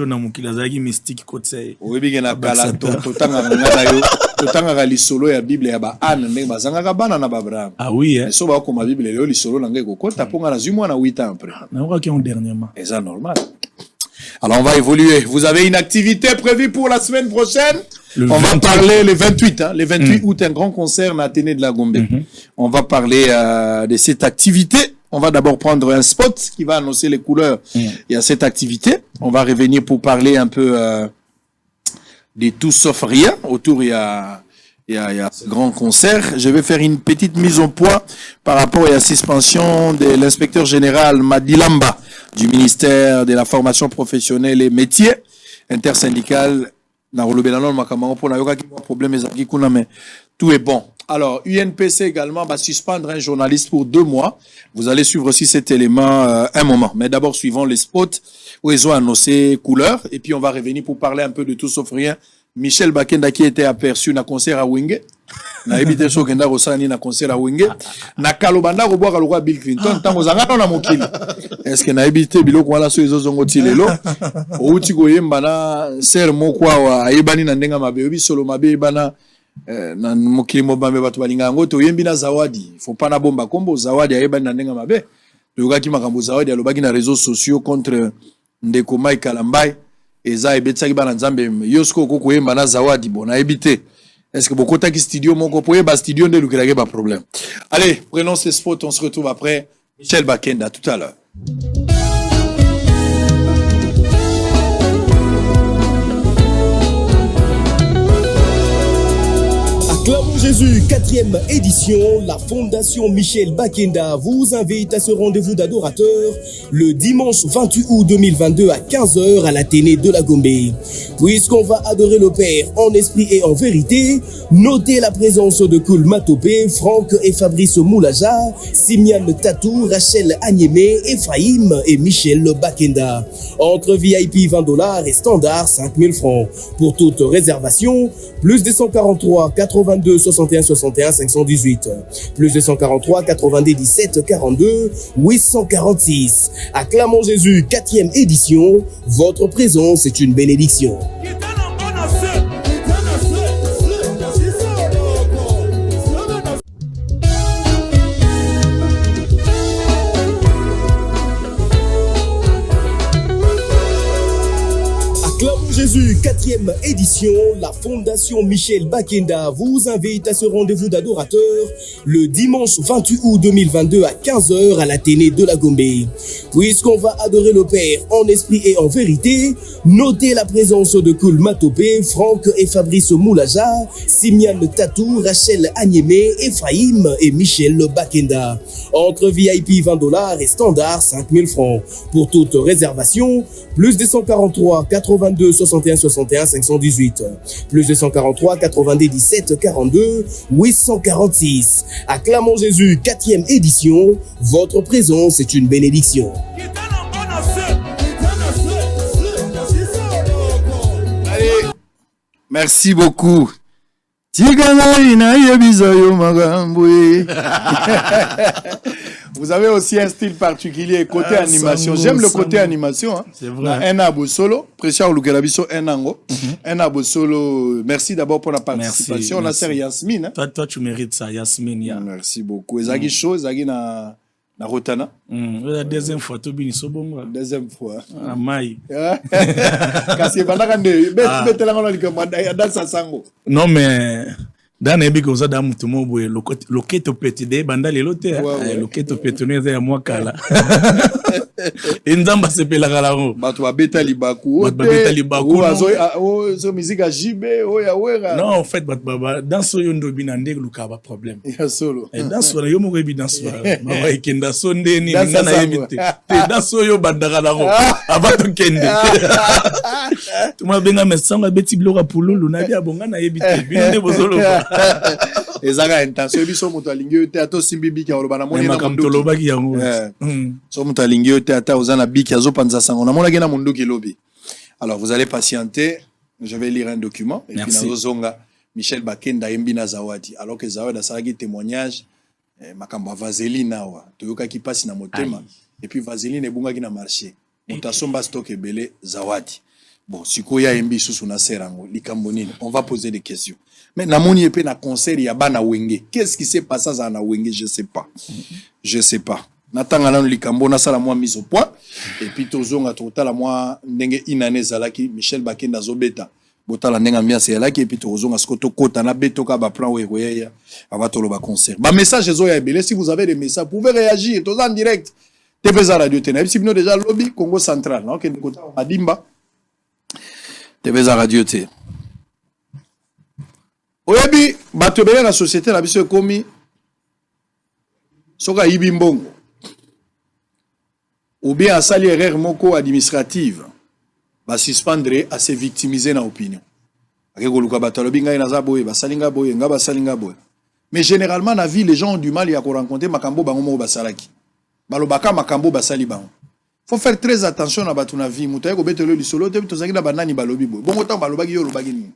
na mukila zaki mystique kotsa. Oyebi na kala totanga ngala yo. Totanga lisolo ya Bible ya ba Anne ndenge bazanga bana na Abraham. Ah oui hein. So ba ko ma Bible lelo lisolo na ngeko kota ponga na zimwa na 8 ans après. Na ko ki on dernièrement. Et ça normal. Alors on va évoluer. Vous avez une activité prévue pour la semaine prochaine? On va parler le 28 le 28 août un grand concert à Athénée de la Gombe. On va parler de cette activité. On va d'abord prendre un spot qui va annoncer les couleurs. Il y a cette activité. On va revenir pour parler un peu de tout sauf rien. Autour, il y a ce grand concert. Je vais faire une petite mise au point par rapport à la suspension de l'inspecteur général Madilamba du ministère de la formation professionnelle et métiers intersyndical. Problème, tout est bon. Alors, UNPC également va suspendre un journaliste pour 2 mois. Vous allez suivre aussi cet élément un moment. Mais d'abord, suivons les spots où ils ont annoncé couleur. Et puis, on va revenir pour parler un peu de tout sauf rien. Michel Bakenda qui était aperçu na concert à Wenge. Na ebite so kenda rosani na concert à Wenge. Na kalobanda ko boka lokwa Bill Clinton tango zanga na mokili. Est-ce que na ebite biloko wala so ezo zongo tilelo? Outi ko yemba na ser moko wa ayebani na ndenga mabe obi solo mabe bana na mokili mobambe batu balinga ngo to yembi na zawadi. Faut pas na bomba kombo zawadi ayebani na ndenga mabe. Yokaki makambo zawadi alobaki na réseaux sociaux contre Ndeko Mike Kalambai. Eza ebetsaki bana nzambe yosko ko koyemba na zawadi bona ebité. Est-ce que beaucoup de studio mon copoye ba studio de lukelage pas problème. Allez, prenons ces spots, on se retrouve après Michel Bakenda tout à l'heure. Clamons Jésus, 4e édition, la Fondation Michel Bakenda vous invite à ce rendez-vous d'adorateurs le dimanche 28 août 2022 à 15h à l'Athénée de la Gombe. Puisqu'on va adorer le Père en esprit et en vérité, notez la présence de Koul Matopé, Franck et Fabrice Moulaja, Simian Tatou, Rachel Agneme, Ephraim et Michel Bakenda. Entre VIP $20 et standard 5000 francs. Pour toute réservation, plus 243 82 61 61 518, plus 243 97 42 846. Acclamons Jésus, 4e édition. Votre présence est une bénédiction. Jésus, 4e édition, la Fondation Michel Bakenda vous invite à ce rendez-vous d'adorateurs le dimanche 28 août 2022 à 15h à l'Athénée de la Gombe. Puisqu'on va adorer le Père en esprit et en vérité, notez la présence de Koul Matopé, Franck et Fabrice Moulaja, Simian Tatou, Rachel Agneme, Ephraim et Michel Bakenda. Entre VIP $20 et standard 5000 francs. Pour toute réservation, plus 243 82 61 61 518, plus 243 97 42 846. Acclamons Jésus, 4e édition. Votre présence est une bénédiction. Allez, merci beaucoup. Vous avez aussi un style particulier côté animation. J'aime le côté animation. Hein. C'est vrai. Un abo solo. Précieux Lukelabiso, un ango. Un abo solo. Merci d'abord pour la participation. On a serre Yasmine. Hein. Toi, tu mérites ça, Yasmine. Ya. Merci beaucoup. Ezagi show, ezagi na Rotana. La deuxième fois, tu es bon. Deuxième fois. Ah, Maï. Kasi bandakande. Bete la ngolo likamanda. Dans sa sango. Non, mais. Dans les bigs, on a dans tout le monde, le keto petit dé, banda les lotes, le keto petit né, c'est à moi kala. Inzamba se pela kalaro. Bato abeta libaku. Bato abeta libaku. Zo musique à jibe, ya wera. Non, en fait, baba, dans ce yondo binande, le kaba problème. Ya solo. Et dans ce yo mo rebi dans ce. Mama ikenda sonde ni ngana yebite. Dans ce yo bandara laro. Abato kende. Tu m'as benga mesanga beti bloka pululu na dia bonga na yebite. Binande bozolo. Ezaka intention biso moto alingi yo te ato simbi biki ya olobana moni na mundu lobaki yango so moto alingi yo te ata ozana biki azo panza sango na mona gena mundu ki lobi. Alors vous allez patienter, je vais lire un document et puis nazo zonga Michel Bakenda yembi na zawadi alors que zawadi asaki témoignage makambo vaseline awa toyoka ki pasi na motema et puis vaseline ebunga ki na marché mutasomba stock ebele zawadi. Bon, sikoya yembi susu na serango likambo nini on va poser des questions. Mais namoni epe na concert ya bana wenge. Qu'est-ce qui s'est passé à na wenge? Je sais pas. Je sais pas. Natanga na likambo na sala moi mise au point et puis tozonga totala moi ndenge inane zalaki Michel Bakenda zobeta. Botala ndenge ambiance yalaki et puis tozonga skoto kota na betoka ba plan weya avant toloba concert. Ba message zo ya ebele si vous avez des messages, vous pouvez réagir toza en direct. TVza Radio Ténèbres si bino déjà lobby Congo Central, non? Ken kota Adimba. TVza Radio T. Oyebi bato bele na société na biso ekomi soka yibi mbongo ou bien asali erreur moko administrative ba suspendre à se victimiser na opinion akeko luka bato lobi ngai naza boye basalinga boye nga basalinga boye Mais généralement, la vie, les gens ont du mal à rencontrer Makambo Bangomo Basalaki. Balobaka Makambo Basali Bango. Faut faire très attention à la vie. Moutaye ko betelo li solo te tozaki na banani balobi boy. Bon autant balobaki yo lobaki ni.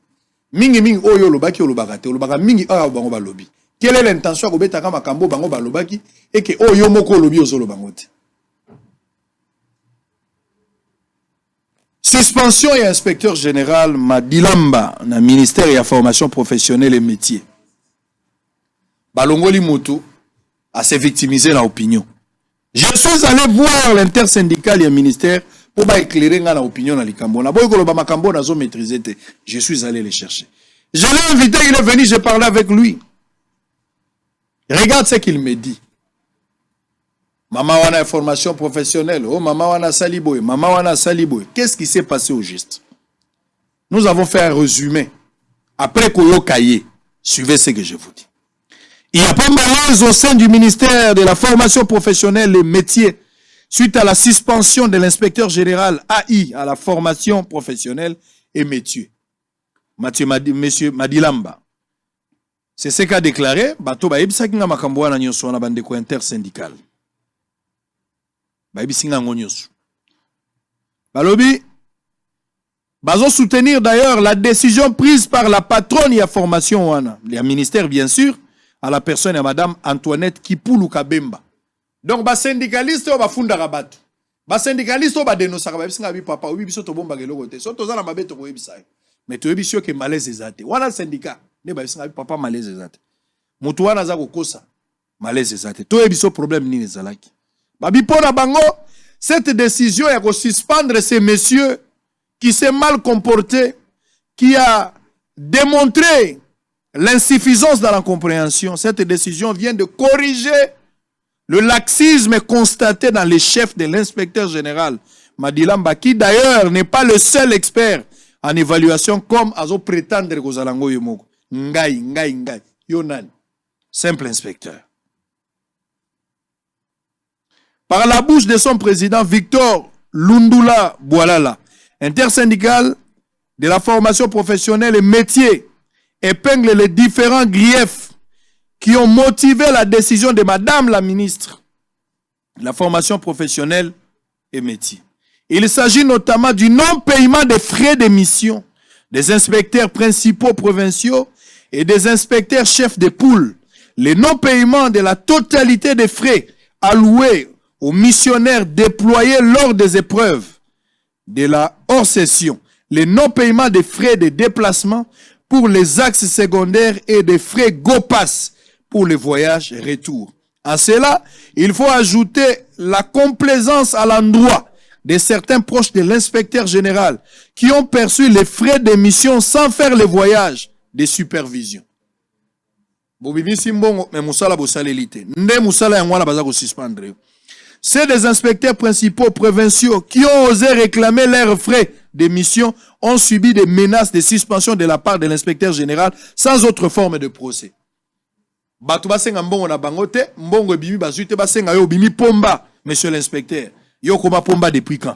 Mingi oyo lobaki yo lobaka te lobaka mingi a bango balobi. Quelle est l'intention ko betaka Makambo bango balobaki et que oyo moko lobi ozolo bango te. Suspension et inspecteur général Madilamba na ministère de la formation professionnelle et métiers. Balongoli Moto a se victimisé dans l'opinion. Je suis allé voir l'intersyndical et le ministère pour éclairer dans l'opinion dans les Cambona. Je suis allé les chercher. Je l'ai invité, il est venu, j'ai parlé avec lui. Regarde ce qu'il me dit. Maman wana formation professionnelle, oh maman wana saliboy, maman wana saliboy. Qu'est-ce qui s'est passé au juste? Nous avons fait un résumé. Après Koyo Kaye, suivez ce que je vous dis. Il n'y a pas malaise au sein du ministère de la formation professionnelle et métiers suite à la suspension de l'inspecteur général AI à la formation professionnelle et métiers. Monsieur Madilamba. C'est ce qu'a déclaré Bato Baïbsa Kinga Makamboa na nyonso na bandeko intersyndical. Baïbisinga ngonyosu. Balobi bazo soutenir d'ailleurs la décision prise par la patronne de la formation wana, le ministère bien sûr, à la personne de Madame Antoinette Kipulu Kabemba. Donc, ba syndicaliste ou ba funda rabat. Ba syndicaliste ou ba dénoncer ba bisinga bi papa ou biso to bomba gelo côté. So to za na mabe to ko ebisa. Mais to ebisio ke malaise ezate. Wana syndicat ne ba bisinga bi papa malaise ezate. Mutu wana za ko kosa malaise ezate. To ebiso problème ni ezalaki. Ba bi pona bango cette décision ya ko suspendre ces messieurs qui s'est mal comporté, qui a démontré l'insuffisance dans la compréhension. Cette décision vient de corriger le laxisme constaté dans les chefs de l'inspecteur général Madilamba, qui d'ailleurs n'est pas le seul expert en évaluation comme Azo prétendre que Zalango Yomoko. Ngai, Yonan, simple inspecteur. Par la bouche de son président Victor Lundula Boalala, intersyndical de la formation professionnelle et métier, épingle les différents griefs qui ont motivé la décision de Madame la ministre de la formation professionnelle et métier. Il s'agit notamment du non-paiement des frais d'émission des inspecteurs principaux provinciaux et des inspecteurs chefs de poule, le non-paiement de la totalité des frais alloués aux missionnaires déployés lors des épreuves de la hors-session, le non-paiement des frais de déplacement pour les axes secondaires et des frais GoPass pour les voyages et retours. À cela, il faut ajouter la complaisance à l'endroit de certains proches de l'inspecteur général qui ont perçu les frais d'émission sans faire les voyages de supervision. C'est des inspecteurs principaux provinciaux qui ont osé réclamer leurs frais d'émission ont subi des menaces de suspension de la part de l'inspecteur général sans autre forme de procès. Batu basenga mbongo na bangote, mbongo bimi bazute basenga yo bimi pomba, monsieur l'inspecteur. Yo koma pomba depuis quand?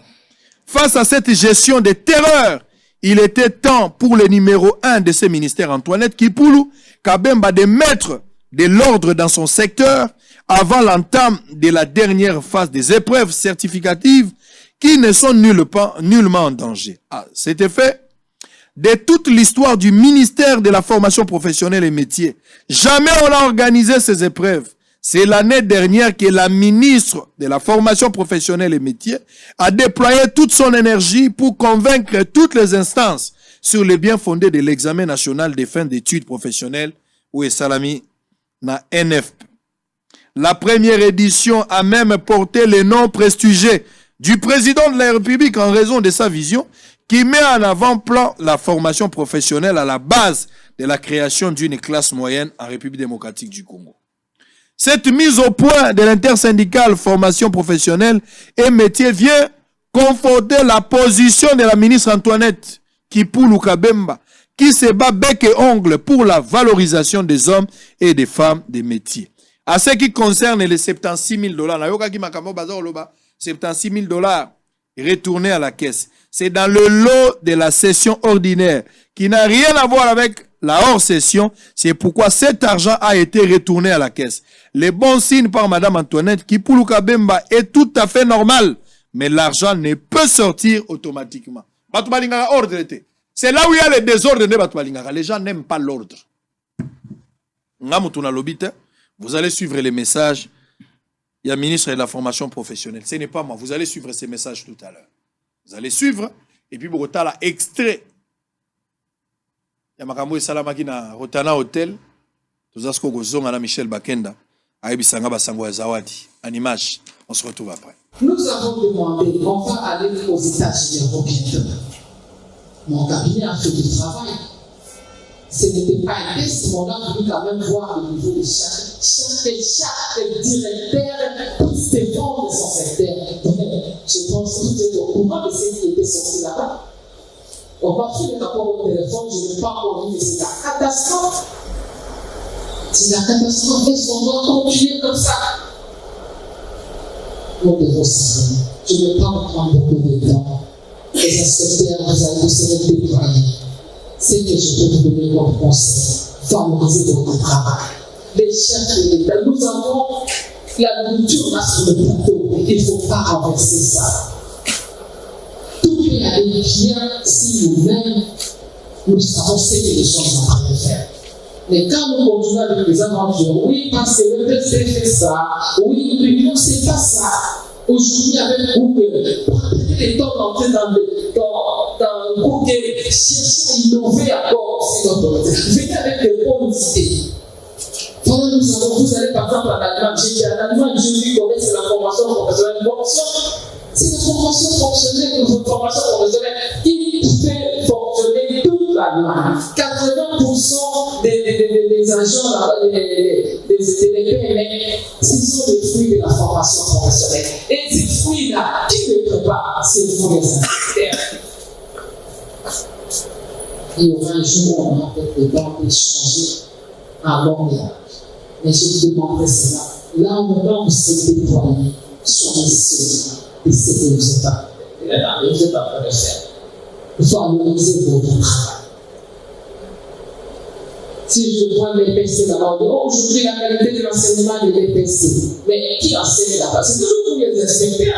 Face à cette gestion de terreur, il était temps pour le numéro 1 de ce ministère, Antoinette Kipulu Kabemba, de mettre de l'ordre dans son secteur avant l'entame de la dernière phase des épreuves certificatives qui ne sont nullement en danger. À cet effet, de toute l'histoire du ministère de la formation professionnelle et métiers, jamais on a organisé ces épreuves. C'est l'année dernière que la ministre de la formation professionnelle et métiers a déployé toute son énergie pour convaincre toutes les instances sur les bien fondés de l'examen national des fins d'études professionnelles ou Salami na NFP. La première édition a même porté le nom prestigieux du président de la République en raison de sa vision qui met en avant-plan la formation professionnelle à la base de la création d'une classe moyenne en République démocratique du Congo. Cette mise au point de l'intersyndicale formation professionnelle et métier vient conforter la position de la ministre Antoinette Kipulu Kabemba qui se bat bec et ongle pour la valorisation des hommes et des femmes des métiers. À ce qui concerne les $76 000, 76 000 retourner à la caisse. C'est dans le lot de la session ordinaire qui n'a rien à voir avec la hors-session. C'est pourquoi cet argent a été retourné à la caisse. Les bons signes par Madame Antoinette qui pour Lukabemba est tout à fait normal. Mais l'argent ne peut sortir automatiquement. C'est là où il y a le désordre. Les gens n'aiment pas l'ordre. Vous allez suivre les messages. Il y a le ministre de la formation professionnelle. Ce n'est pas moi. Vous allez suivre ces messages tout à l'heure. Vous allez suivre. Et puis, vous avez extrait. Il y a Makambo et Salamaki na Rotana Hotel. Tout ça, ce qu'on a Michel Bakenda. Aïbisanga Basango Zawadi. En image. On se retrouve après. Nous avons demandé, on va aller aux États-Unis bientôt. Mon cabinet a fait du travail. Ce n'était pas un test, mais on a voulu quand même voir le niveau de chaque directeur puisse défendre son secteur. Je pense que vous êtes au courant de ce qui était sorti là-bas. On va faire le rapport au téléphone, je n'ai pas encore vu, mais c'est la catastrophe. C'est la catastrophe, est-ce qu'on doit continuer comme ça? Nous devons savoir. Je ne vais pas vous prendre beaucoup de temps. Les inspecteurs, vous allez se déployer. C'est que je peux vous donner comme conseil. Favoriser votre travail. Les chefs de l'État, nous avons la nourriture là sur le plateau. Il ne faut pas renverser ça. Tout peut aller bien si nous-mêmes, nous savons ce que nous sommes en train de faire. Mais quand nous continuons avec les aventures, oui, parce que le PC fait ça, oui, non, c'est pas ça. Aujourd'hui, avec Google, les temps d'entrer dans Google, chercher à innover encore, c'est notre côté. Venez avec des bonnes idées. Pendant nous savons, vous allez par exemple en Allemagne, j'ai dit en Allemagne, je dis comment c'est la formation professionnelle. C'est une formation professionnelle, une formation professionnelle qui fait fonctionner toute l'Allemagne. 80% des agents, des PME, ce sont des fruits de la formation professionnelle. Et ces fruits-là, qui les prépare? C'est pour les inspecteurs. Il y aura un jour où on aura peut-être le temps d'échanger à Montréal. Mais je vous demanderai cela. Là où on se déploie sur les cieux, et c'est que vous êtes en train de faire. Il faut valoriser votre travail. Si je vois les PC là-bas, aujourd'hui la qualité de l'enseignement de l'EPC, mais qui enseigne là-bas? C'est toujours pour les inspecteurs.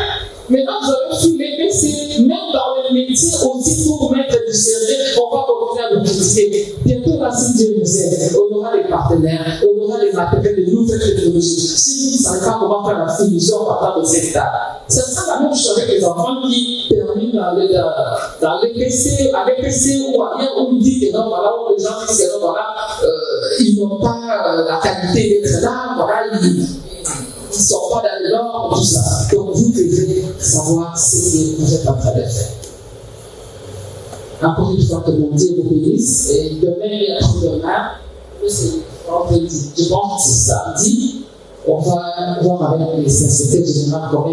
Maintenant, vous avez vu l'EPC, même dans le métier aussi pour mettre du sérieux, on va continuer à le critiquer. Bientôt, là, si Dieu nous aide, on aura des partenaires, on aura des matériels de nouvelles technologies. Si vous ne savez pas comment faire la finition partant de cette table, ça sera la même chose avec les enfants qui terminent dans l'EPC, à l'EPC ou ailleurs, où on dit que non, voilà, où les gens disent que non, voilà, ils n'ont pas la qualité d'être là, voilà, ils ne sont pas dans le nord, tout ça. Donc vous devez savoir ce que vous êtes en train de faire. Encore une fois que mon Dieu vous bénisse, et demain et après-demain, je pense que c'est samedi, on va voir avec les secrétaires généraux comment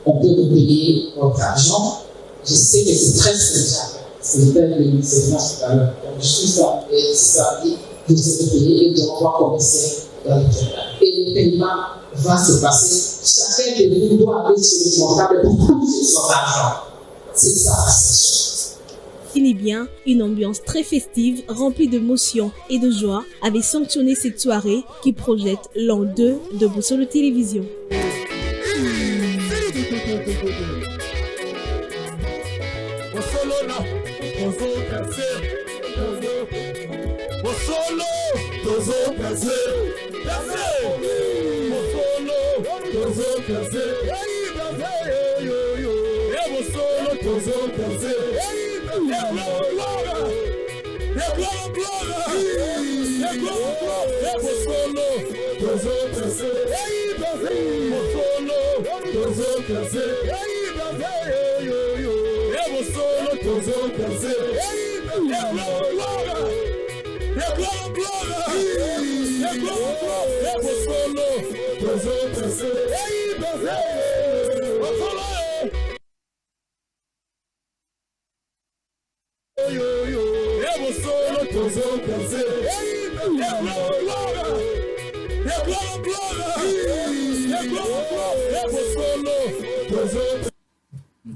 on peut vous payer votre argent. Je sais que c'est très spécial. C'est le ministère tout à l'heure. Donc je suis là, et samedi, vous serez payé et on va commencer dans le terrain. Et le paiement va se passer. Chacun de vous doit aller chez le comptable pour toucher son argent. C'est ça la chose. Il est bien, une ambiance très festive, remplie d'émotions et de joie, avait sanctionné cette soirée qui projette l'an 2 de Bossolo Télévision.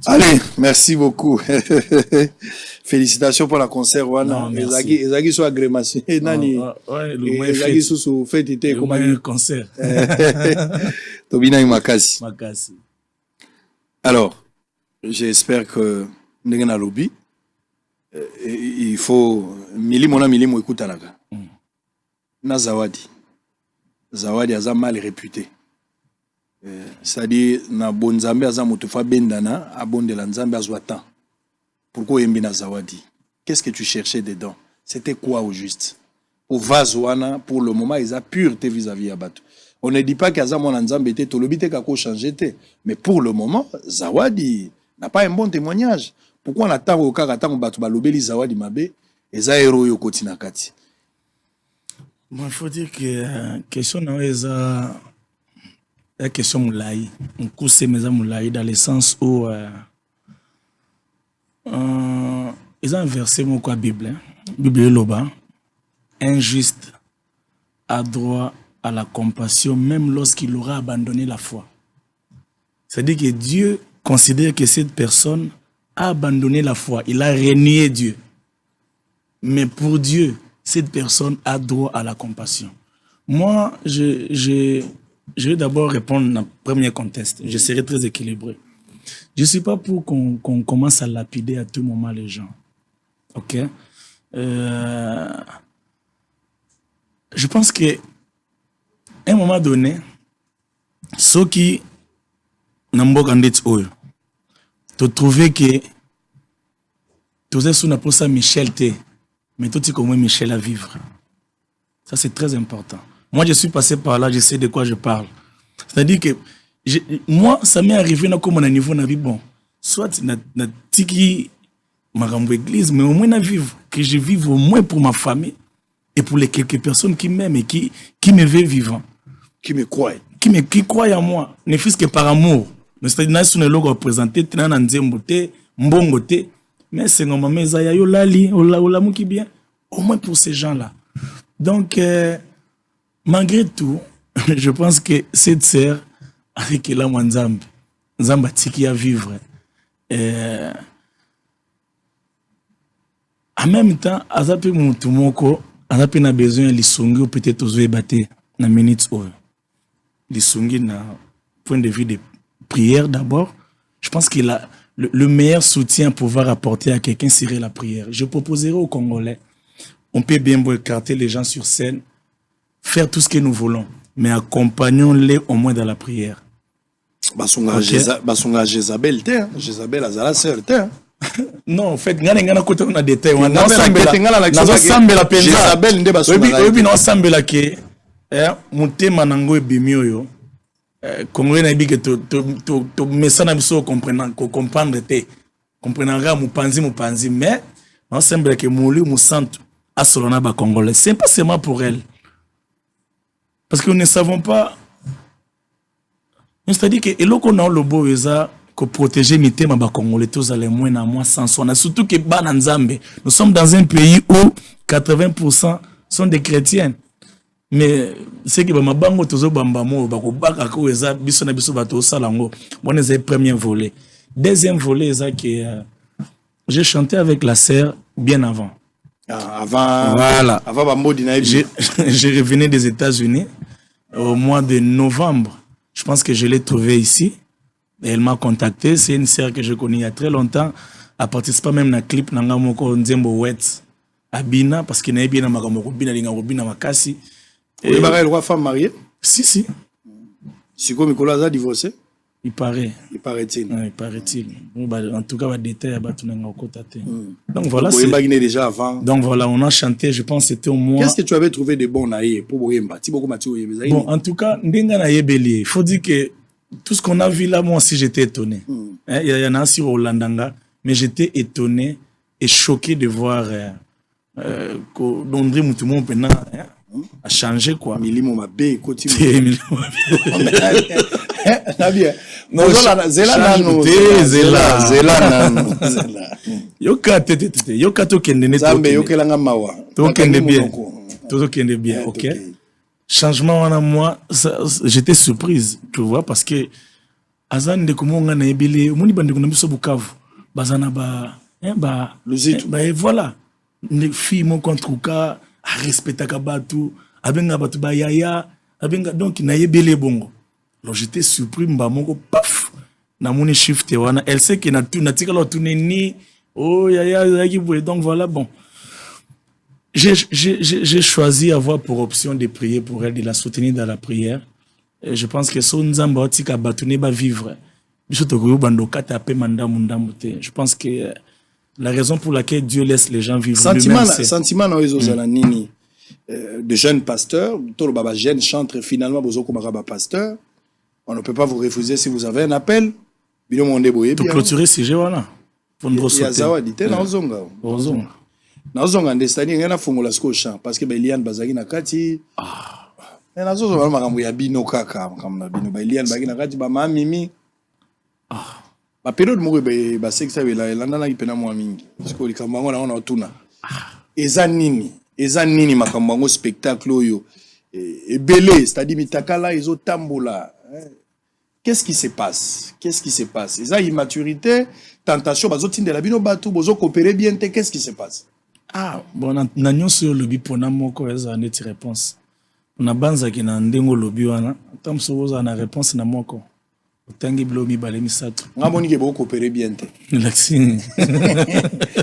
Allez, merci beaucoup. Félicitations pour la concert wana. Ezagi so agrémation. Nani? Ouais, le moins Ezagi so fête comme un concert. Tobina Makasi. Makasi. Alors, j'espère que ndengena lobby il faut milimo écoute anaka. Na Zawadi. Zawadi aza mal réputé. C'est-à-dire na bonzambe aza mutufa bendana abondela nzambe azwatan. Pourquoi yembi na Zawadi? Qu'est-ce que tu cherchais dedans? C'était quoi au juste? Pour Vazoana, pour le moment, ils ont pureté vis-à-vis à Batou. On ne dit pas qu'Aza mon nzambe était tolobité kako changé. Mais pour le moment, Zawadi n'a pas un bon témoignage. Pourquoi on attend au cas attend Batou balobeli Zawadi mabe et za héros yo kotina kati? Bon, il faut dire que question est la question moulaï. On cousse mes moulaï dans le sens où ils ont un verset mon quoi Bible, Bible loba, injuste a droit à la compassion même lorsqu'il aura abandonné la foi. C'est-à-dire que Dieu considère que cette personne a abandonné la foi, il a renié Dieu. Mais pour Dieu, cette personne a droit à la compassion. Moi, je vais d'abord répondre à premier contexte. Je serai très équilibré. Je ne suis pas pour qu'on commence à lapider à tout moment les gens. Ok? Je pense qu'à un moment donné, ceux qui n'ont pas tu trouves que tu es sous la poste Michel T. Mais toi, tu comment Michel à vivre. Ça, c'est très important. Moi, je suis passé par là, je sais de quoi je parle. C'est-à-dire que moi, ça m'est arrivé comme on a niveau de vie. Bon, soit na tiki marambo église, mais au moins na vivre, que je vive au moins pour ma famille et pour les quelques personnes qui m'aiment et qui me veulent vivant. Qui me croient. Qui croient en moi, ne fût-ce que par amour. C'est-à-dire que nous représenté, mais c'est normalement Zayayo Lali, Olamu qui bien, au moins pour ces gens-là. Donc, malgré tout, je pense que cette sœur, avec la Nzambe, Nzamba tiki à vivre. En même temps, Azapi Moutumoko, Azapi n'a besoin de l'issongi ou peut-être aux battre na minute ou l'issongi na point de vue de prière d'abord. Je pense qu'il a le meilleur soutien à pouvoir apporter à quelqu'un serait la prière. Je proposerai aux Congolais, on peut bien écarter les gens sur scène, faire tout ce que nous voulons, mais accompagnons-les au moins dans la prière. Basonga Jézabel, Jézabel Azala sœur, non, en fait, ngana kote on a détail. On a sambela penza. Jézabel nde basonga. Oui, non sambela ke mutema nango ebimio yo. Congolais n'a dit que tu message na biso comprendre te comprendra mupanzi mais on semble que mouli musantu a solona ba Congolais c'est pas seulement pour elle parce que nous ne savons pas, c'est-à-dire que eloko na lobo eza ko protéger mitema ba Congolais tous les moins na moi sans son surtout que bana nzambe nous sommes dans un pays où 80% sont des chrétiens. Mais c'est que ma bango tozo bamba mo bako baka ko eza biso na biso bato salango. Bon c'est le premier volet. Deuxième volet eza que j'ai chanté avec la sœur bien avant. Avant voilà. Avant bamodi na je revenais des États-Unis au mois de novembre. Je pense que je l'ai trouvée ici. Et elle m'a contacté, c'est une sœur que je connais il y a très longtemps, a participé même na clip nanga moko Nzembo Wet Abina parce qu'il n'a bien na makamoko bina linga robina makasi. Et il est roi femme mariée? Si. Si comme Nicolas a divorcé? Il paraît. Il paraît-il. Il paraît-il. En tout cas, le détail donc voilà. Déjà avant. Donc voilà, on a chanté, je pense que c'était au moins. Qu'est-ce que tu avais trouvé de bon naïe pour Boyemba? Bon, en tout cas, Ndenga naïe bélier. Il faut dire que tout ce qu'on a vu là, moi aussi j'étais étonné. Il y en a sur Olandanga, mais j'étais étonné et choqué de voir Dondré Moutoumon maintenant. A changé quoi. Milimo mabe côté. Non, Zela. Yoka to kende ne Zambe yokelanga mawa. To kende bien. To kende bien, OK. Changement en moi, j'étais surprise, tu vois parce que azan de kumonga na ebele omoni bande kuna biso Bukavu bazana voilà les filles mon contre ka respecta ka batu abenga batu ba yaya abenga donc na ebele bongo. Alors j'étais surpris mba moko paf na moni shift wana elle sait que na tout na tika lo tout ni oh yaya qui donc voilà bon. J'ai choisi avoir pour option de prier pour elle, de la soutenir dans la prière. Et je pense que son nzamba otika batune ba vivre. Je pense que la raison pour laquelle Dieu laisse les gens vivre. Sentiment na ozo zala nini de jeunes pasteurs, tout le baba jeune chantre finalement bozo ko ba pasteur. On ne peut pas vous refuser si vous avez un appel. Bino monde boye. Pour clôturer ce jeu voilà. Pour nous sauter. Ya zawadi te na ozonga. Ozonga. Na ozonga ndestani ngena fungola sko champ parce que ba Eliane bazaki na kati. Mais na zozo makambo ya bino kaka makambo na bino ba Eliane bazaki na kati ba mamimi. Ba période moko ba sexa bela elanda na ipena mwa mingi. Parce que likambo ngo na ona otuna. Eza nini makambo ngo spectacle oyo. Ebele, c'est-à-dire mitakala ezo tambola. Qu'est-ce qui se passe? Eza immaturité, tentation bazotindela bino batu bozo coopérer bien te, qu'est-ce qui se passe? Bon na nyonso lobi pona moko eza neti réponse. Na banza ki na ndengo lobi wana, tamso boza na réponse na moko. Otangi blomi bale misato. Ngamoni ke bo coopérer bien te. L'action.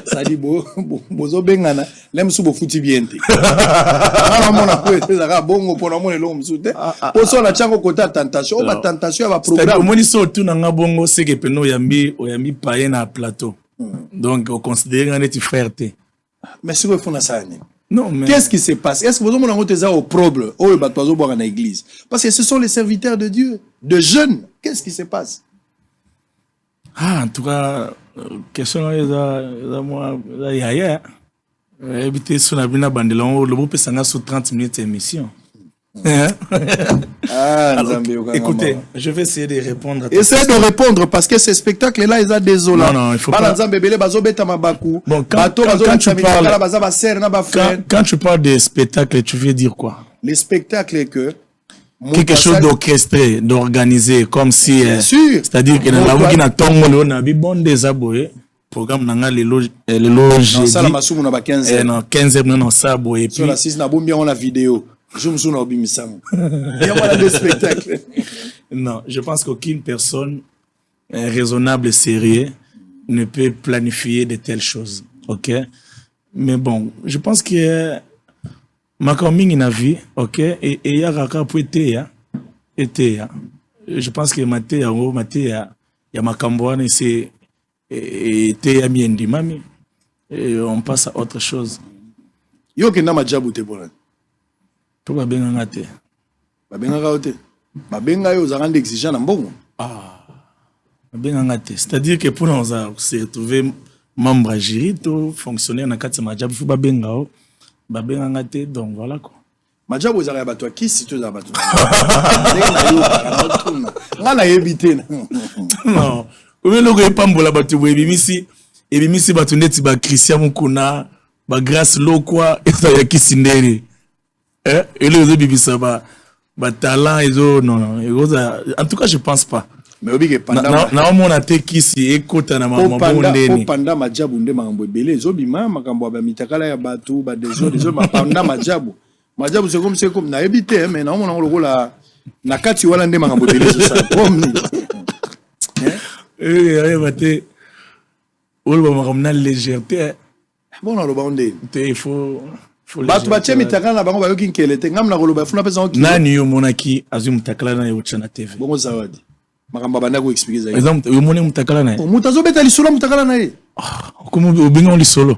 Ça dit bozo bengana, lem su bo futi bien te. Ana mona ko ezaka bongo pona mona lo msute. Poso na chango kota tentation, ba tentation ba programme. C'est-à-dire moni so tu na ngabongo seke peno oyambi paye na plateau. Donc on considère un petit frère te. Mais si vous faites ça, non, mais qu'est-ce qui se passe? Est-ce que vous avez au problème au batozo boire en église? Parce que ce sont les serviteurs de Dieu, de jeunes. Qu'est-ce qui se passe? En tout cas, question est moi yaya. Habiter sur la bina bandelon, le groupe sanga sur 30 minutes d'émission. Alors, écoutez, je vais essayer de répondre. Essayez de répondre parce que ces spectacles-là, ils sont désolants. Non, il faut pas. Bon, quand tu parles des spectacles, tu veux dire quoi? Les spectacles que quelque chose d'orchestré, d'organisé, comme si. Bien sûr. C'est-à-dire que dans la roue qui n'a pas on a bon des abonnés. Programme nanga les loges non ça la masumu na ba 15 non 15 non ça boye puis sur la 6 na bombi on la vidéo je me souviens obimisang il y a voilà des spectacles. Non, je pense qu'aucune personne raisonnable et sérieuse ne peut planifier de telles choses. OK, mais bon, je pense que ma commune na vie, OK, et il y a raka pour été je pense que maté ya makamboane c'est et on passe à autre chose. Yo kenda majabu te bona. To ba benga ngate. Ba benga kaote. Ba benga yo za rendre exigeant na mbongo. Ba benga ngate. C'est-à-dire que pour nous se retrouver membre à jury to fonctionnaire na kati majabu fu ba benga o. Ba benga ngate donc voilà quoi. Majabu za bato akisi to za bato. Ngana yebite na. Non. Obe loko epambola bato ebimisi bato ndeti ba Christian Mukuna ba grâce lokwa eza ya kisindere ele zo bibisa ba talent ezo non en tout cas je pense pas mais obi ke pendant na mona te kisi ekota na mambo ndeni pendant majabu nde mambo ebele ezo bima makambo ba mitakala ya bato ba dezo pendant majabu c'est comme na ebite mais na mona lokola na kati wala nde makambo ebele zo ça bate olba makamna légèreté bon na loba onde il faut bato batie mitakala na bango bayoki nkelete ngam na koloba funa pesa oki nani yo monaki azu mutakala na yo chana TV bongo zawadi makamba banda ko expliquer za exemple yo moni mutakala na mutazo beta lisolo mutakala na ye comme obinga lisolo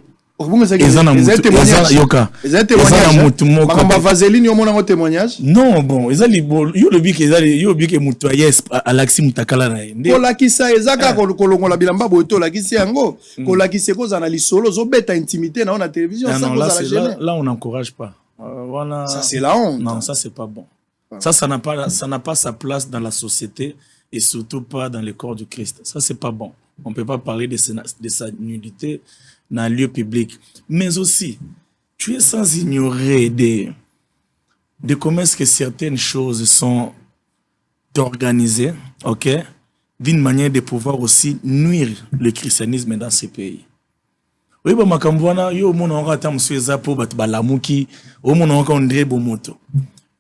vaseline yo mona ngo témoignage non bon ezali yo lobi ke ezali yo lobi ke mutu yes alaxi mutakala na ye ko lakisa ezaka ko kolongola bilamba boto lakisi yango ko lakise ko zana lisolo zo beta intimité na télévision ça ko za la là on n'encourage pas voilà ça c'est la honte non ça c'est pas bon ça n'a pas sa place dans la société et surtout pas dans le corps du Christ ça c'est pas bon on peut pas parler de sa nudité dans un lieu public. Mais aussi, tu es sans ignorer de comment est-ce que certaines choses sont organisées, ok? d'une manière de pouvoir aussi nuire le christianisme dans ces pays. Oui, bah, Makambouana, yo, mon on rata monsieur Zapo, Balamuki, au mon on André Bomoto.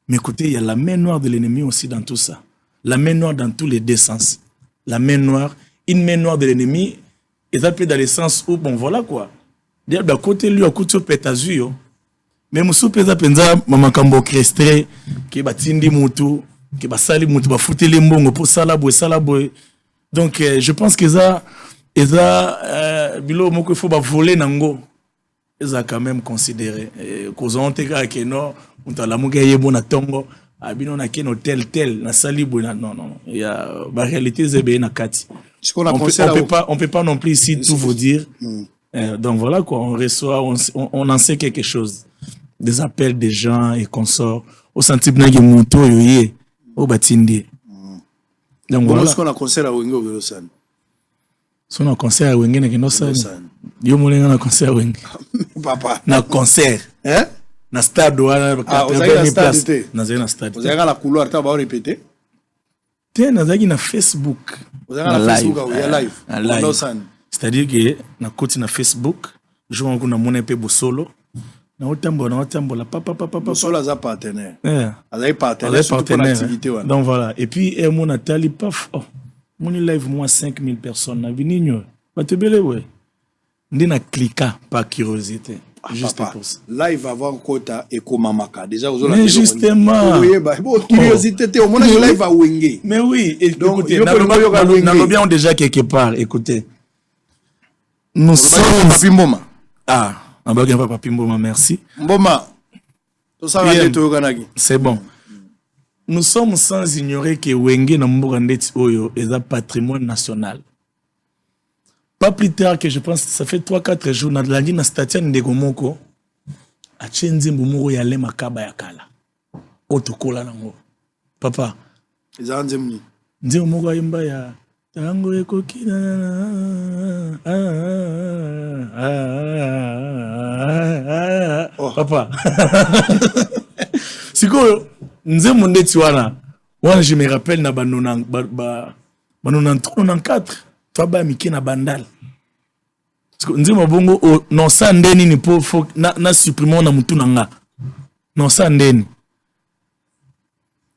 Mais écoutez, il y a la main noire de l'ennemi aussi dans tout ça. La main noire dans tous les deux sens. La main noire, une main noire de l'ennemi, et ça peut dans le sens où, bon, voilà quoi. D'un côté, lui, à côté, pétazu, mais Moussou Peza Penza, Mamakambo Crestre, qui va tindi moutou, qui va sali moutou, va foutre les mbongo pour salaboué. Donc, je pense que ça, bilo moko faut voler nango. Ils ont quand même considéré. Cause on te ka que non, on t'a la mouga yebo na tongo, abino na ken tel na sali bouna. Non. Il y a la réalité zebe na kati. On peut pas non plus ici tout vous dire. Donc voilà quoi, on reçoit, on en sait quelque chose. Des appels des gens et consorts. Au sentiment que mouto yoye, au batindi. Donc voilà. Est-ce qu'on a concert à Wenge au Velosan? Si on a concert à Wenge, yo molenga na concert à Wenge. Papa. Na concert. Hein? Na stade ouana. Vous avez na stade. Na stade. Vous avez la couloir, tu vas répéter? Tiens, na zaki na Facebook. Vous avez na Facebook, il y a live. Live. C'est-à-dire que na côté na Facebook, je vois qu'on a mon épée Bosolo. Na otambola papa. Bosolo a partenaire. A partenaire surtout pour l'activité. Donc voilà. Et puis mon Nathalie paf. Oh. Mon live moi 5000 personnes na vinigno. Ba te belé ouais. Ndina cliquer par curiosité. Juste pour ça. Live avant quota et komamaka. Déjà vous mais justement. Oui, bon curiosité au moins live à Wenge. Mais oui, écoutez, nous déjà quelque part, écoutez. Nous sommes Papi Mboma. Ah, on va pas Papi Mboma, merci. Mboma. Tout ça va être c'est bon. Nous sommes sans ignorer que Wenge na Mbogandeti Oyo est un patrimoine national. Pas plus tard que je pense, ça fait 3-4 jours, dans la ligne de Statia Ndegomoko, à Tchenzi Mbumuro Yale Makaba Yakala. Otokola Nango. Papa. Ils ont dit Ndegomoko Yimba ya. Tango ekokina. Papa. Sikoyo, Nzembo Ndeti wana. Wana je me rappelle na banonang 94. Toi miki na bandal. Nzembo bongo non sa ndeni ni po na supprimer na mutu nanga. Non sa ndeni.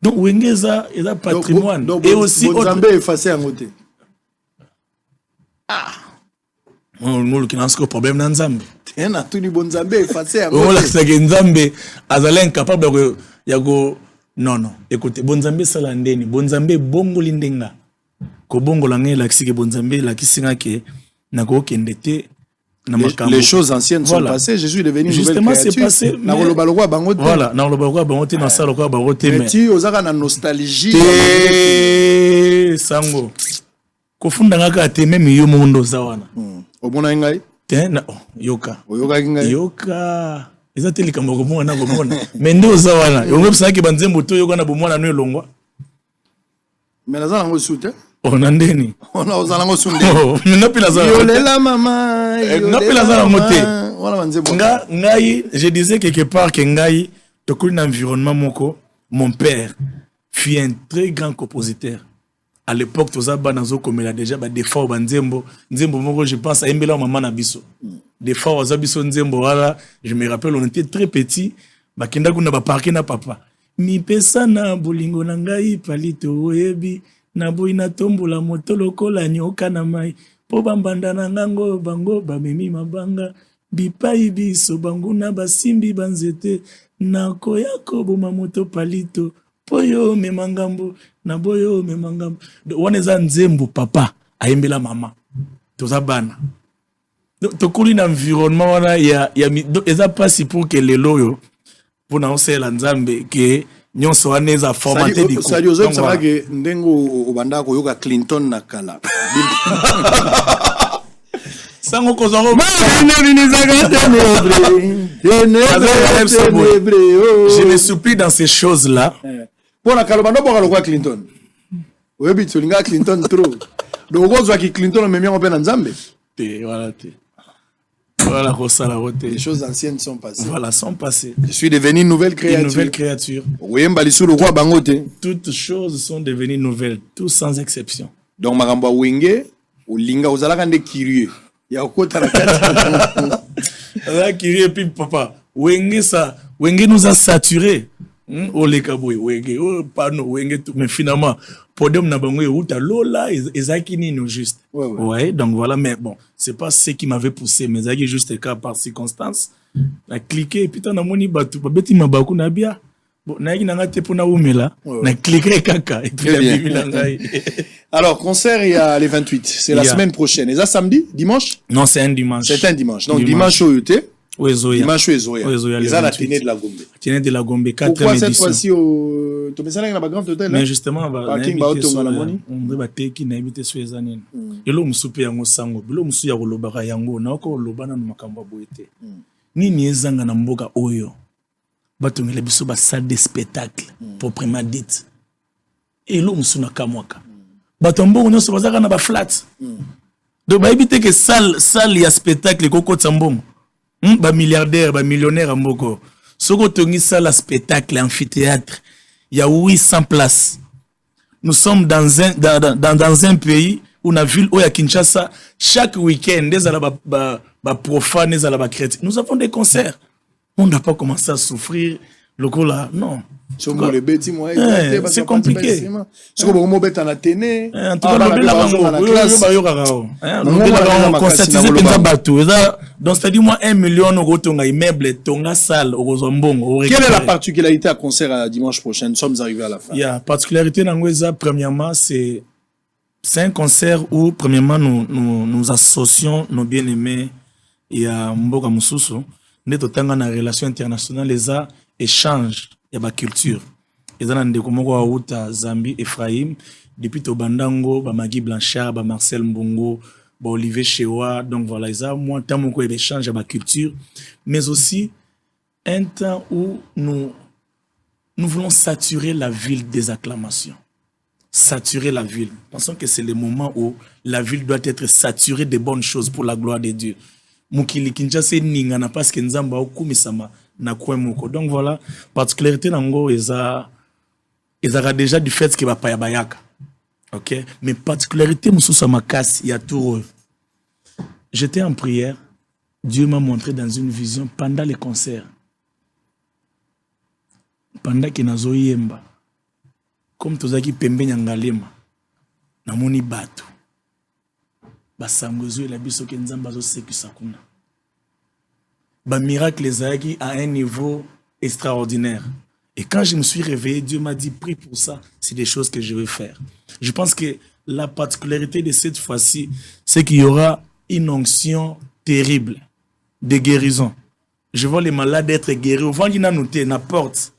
Donc Wengeza est un patrimoine. Donc, et aussi Bonzambe effacé en côté. On qui n'a pas problème dans Nzambe. Tiens, tout le Bonzambe effacé en côté. On l'a c'est que Nzambe azalé incapable de yago non. Écoutez, Bonzambe salandeni, Bonzambe bongo lindenga. Ko bongo langé la kisike Bonzambe la kisinga ke na ko kendete. Les choses anciennes sont passées, Jésus est devenu une nouvelle créature. Justement, c'est passé. Voilà, dans le Balogwa Bangote, dans ça, le Balogwa Bangote. Mais tu as la nostalgie. Sango. Kofunda ngaka te même yo mundo zawana. Obona ngai? Tena yoka. Yoka ngai? Yoka. Eza teli kambo komona na komona. Mendo zawana. Yo ngepsa ki banzembo to yoka na bomwana no elongwa. Mais la zala ngo soute. On a ndeni. On a osala ngo sunde. Mina pila za. Yolela mama. Na pila za ngote. Voilà banzembo. Ngai, je disais quelque part que ngai to kuli na environnement moko, mon père fut un très grand compositeur. À l'époque tozaba nazo komela déjà ba des fois banzembo, nzembo moko je pense à embela maman na biso. Des fois ozabiso nzembo wala, je me rappelle on était très petit, ba kenda kuna ba parker na papa. Mi pesa na bolingo na ngai palito oyebi. Na boina tombola moto lokola nyoka na mai po bambanda na ngango bango bamemi mabanga bipai biso bango na basimbi banzete na koyako boma moto palito poyo memangambo na boyo memangambo waneza nzembo papa aimbela mama tozabana tokuli na environnement wana ya eza pasi pour que lelo pour na osela nzambe ke nyonso waneza formaté di ko. Ça dit ça va que ndengo obanda ko yoka Clinton na kala. Sango ko zoro. Je me supplie dans ces choses là. Pour la kalobando pour le Clinton. Oyebi tsolinga Clinton trop. Donc on voit que Clinton me met en peine nzambe. Voilà te. Voilà, les choses anciennes sont passées. Voilà, sont passées. Je suis devenu une nouvelle créature. Une nouvelle créature. Oui, le roi Bangote. Toutes choses sont devenues nouvelles, tout sans exception. Donc Maramba Wenge, ou Linga, vous allez rendre curieux. Il y a quoi la carte? Là, curieux, puis papa, Wenge nous a saturés. Oh les kaboy, Wenge, oh pardon, Wenge, mais finalement, podium n'a pas eu outa lola, ezakini nous juste. Ouais, donc voilà, mais bon, c'est pas ce qui m'avait poussé, mais ezaki juste cas par circonstance. Na cliqué, et puis t'en as moni batu, beti mabaku na bia. Bon, na yaki nanga te pona umela, na cliqué kaka, et puis la bibi langai. Alors, concert, il y a les 28, c'est la semaine prochaine. Et ça, samedi, dimanche? Non, c'est un dimanche. C'est un dimanche. Donc, dimanche au UT. Dimanche au Zoya. Et ça, la Téné de la Gombe. Téné de la Gombe, 4e édition. Pourquoi cette fois-ci au... Tu me sais là, grand hôtel, mais justement, on va teki na ibite sur les années. Elo musupe yango sango, bilo musu ya kolobaka yango, na ko lobana na makambo boete. Nini ezanga na mboka oyo. Batongela biso ba salle de spectacle proprement dite. Elo musu na kamwaka. Batombo nyonso bazaka na ba flat. Donc ba ibite que salle ya spectacle koko tsambongo. Ba milliardaire, ba millionnaire en mboko. Soko tongi salle spectacle amphithéâtre. Il y a 800 places. Nous sommes dans un pays où la ville où il y a Kinshasa, chaque week-end, des profanes, des chrétiens. Nous avons des concerts. On n'a pas commencé à souffrir. Le coup là, non. C'est compliqué. C'est comme on est en Athénée. En tout cas, donc c'est-à-dire moi 1 million euro tonga immeuble tonga salle au Zombongo. Quelle est la particularité à concert à dimanche prochain? Nous sommes arrivés à la fin. Il y a particularité dans Ngweza. Premièrement, c'est un concert où premièrement nous associons nos bien-aimés et à Mboka Mususu. Nous sommes en relation internationale les a échange ya ba culture. Et dans ndeko moko wa uta Zambi Ephraim depuis Tobandango ba Magui Blanchard ba Marcel Mbongo ba Olivier Chewa, donc voilà ils a moi tant moko échange ya ba culture, mais aussi un temps où nous voulons saturer la ville des acclamations. Saturer la ville. Pensons que c'est le moment où la ville doit être saturée de bonnes choses pour la gloire de Dieu. Mukili Kinshasa ningana parce que nzamba okumisama na kwemoko. Donc voilà, particularité nango eza déjà du fait que va pa bayaka. OK, mais particularité mususa makasi ya tour. J'étais en prière, Dieu m'a montré dans une vision pendant les concerts. Pendant que nazo yemba. Comme tozaki pembe nyangalema. Namoni batu. Basangozo la biso ke nzamba zo sekisa kuna. Ba miracle ezaki à un niveau extraordinaire. Et quand je me suis réveillé, Dieu m'a dit prie pour ça, c'est des choses que je vais faire. Je pense que la particularité de cette fois-ci, c'est qu'il y aura une onction terrible de guérison. Je vois les malades être guéris. Au vent na noté na porte.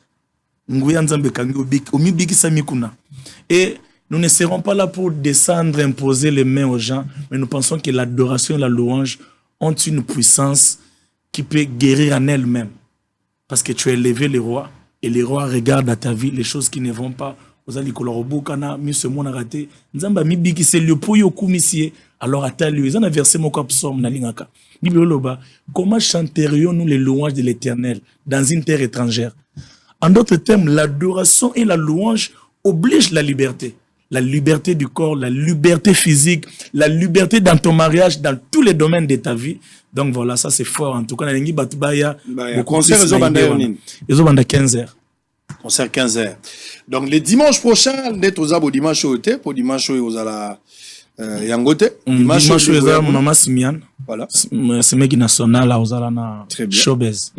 Et nous ne serons pas là pour descendre, imposer les mains aux gens, mais nous pensons que l'adoration et la louange ont une puissance qui peut guérir en elle-même. Parce que tu as élevé les rois, et les rois regardent à ta vie les choses qui ne vont pas. Alors comment chanterions-nous les louanges de l'Éternel dans une terre étrangère? En d'autres termes, l'adoration et la louange obligent la liberté. La liberté du corps, la liberté physique, la liberté dans ton mariage, dans tous les domaines de ta vie. Donc voilà, ça c'est fort. En tout cas, le concert est à 15h. Concert 15h. Donc les dimanches prochains, net aux abo dimanche au thé, pour dimanche aux ala yangote. Dimanche aux ala Mama Simian. Voilà. C'est mec national aux ala na showbiz.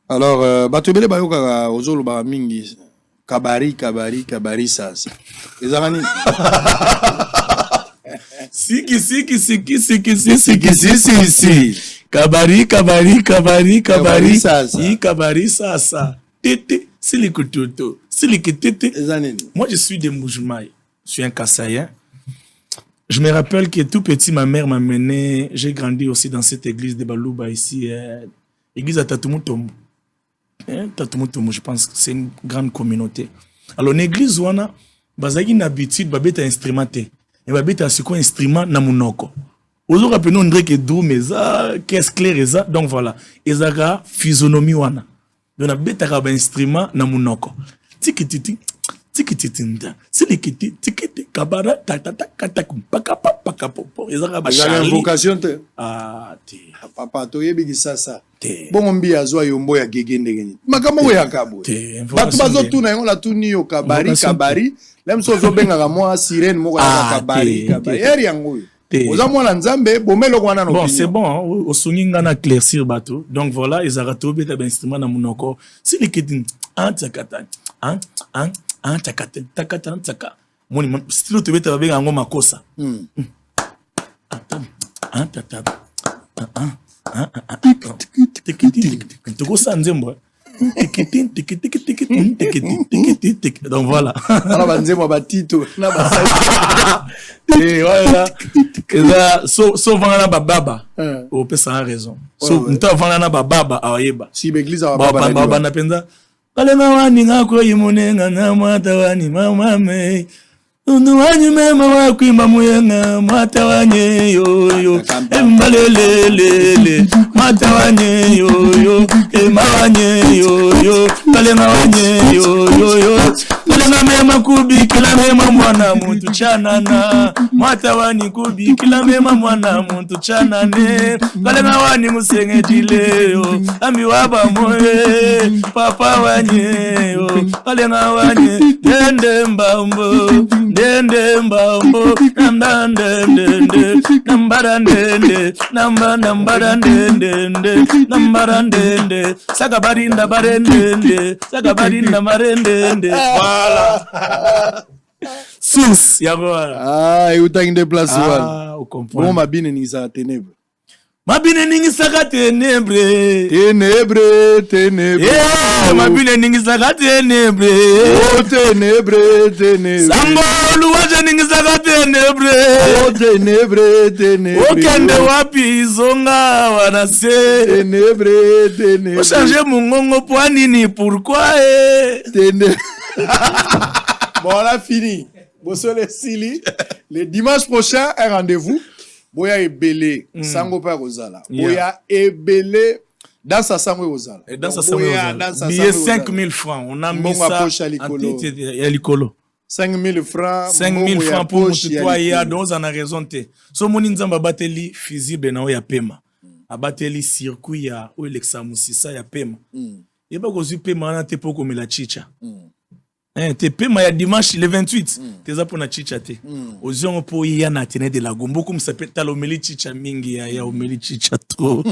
Alors, batubele bayoka ozolo ba mingi. Kabari sasa. Ezarani. Siki. Kabari sasa. Tete, silikututo. Silikitete. Moi, je suis de Moujmaï. Je suis un Kassaïen. Je me rappelle que tout petit, ma mère m'a mené. J'ai grandi aussi dans cette église de Balouba ici. Église à Tatumutombo. Tatumutombo, je pense que c'est une grande communauté. Alors, l'église, on a une habitude, babeta instrumenté. Et babeta c'est quoi instrument na munoko. Aujourd'hui, rappelez-nous, on dirait que Doumeza, qu'est-ce clair, ça. Donc voilà. Ezaka, physionomie, wana. Donc, on a bêta un instrument na munoko. Tiki, tikititinda silikiti tikiti kabara tatata katakum pakapa pakapopo ezaka ba Il y a Charlie l'invocation te. ah te Papa to yebi sasa. te Bon mbi azwa yombo ya gegende geni. Makambo ya kabo. te Batu bazo tuna yango la tuni yo kabari. Lem so zo benga ga mwa sirène moko ya kabari. Eri yango. Oza mwana nzambe bomelo kwana no. Bon, c'est bon, au sunginga na claircir bateau. Donc voilà, ils arrêtent beta ben instrument na monoko. Si les kidin takata takata takata taka. Moni style to beta benga ngo makosa. Toko sanzembo. Donc voilà. Alors banzembo batito na basai. Et voilà. So vangana baba. O pesa a raison. So nta vangana baba awayeba. Si l'église a Baba na penza. Kalenga wani ngako yimunenga na mata wani mama me. Undu wani mema wakwimba muyenga mata wani yo embalelelele mata wani yo emawani yo kalenga wani yo kalenga mema kubi kila mema mwana muntu chanana mata wani kubi kila mema mwana muntu chanane kalenga wani musenge dileo ambi waba moye papa wani yo kalenga wani dende mbambo dende mbambo nambarandende sakabarinda barendende sakabarinda marendende voilà sus yagora et uta inde place wana au comprendre bon mabine ni za ténèbres mabine ningi saka ténèbres mabine ningi saka ténèbres oh ténèbres sambolu waje ningi saka ténèbres oh ténèbres okende wapi zonga wanase ténèbres o changer mungongo pour nini pourquoi ténèbres. Bon, on a fini. Bosole Sili. Le dimanche prochain, un rendez-vous. Boya Ebele, Sango Pa Rosala. Boya Ebele, dans sa Sango Rosala. Et dans sa Sango Rosala. Billet 5 000 francs. On a mis ça à l'icolo. 5 000 francs. 5 000 francs pour toi et à donc on a raison. So moni nzamba bateli fusible na ya pema. Abateli circuit ya o Lexamusisa ya pema. Yeba kozu pema na te poko mela chicha. Te pema ya dimanche le 28 teza pona chicha te oziongo po ya na tene de la gombo comme ça peut talo meli chicha mingi ya omeli chicha to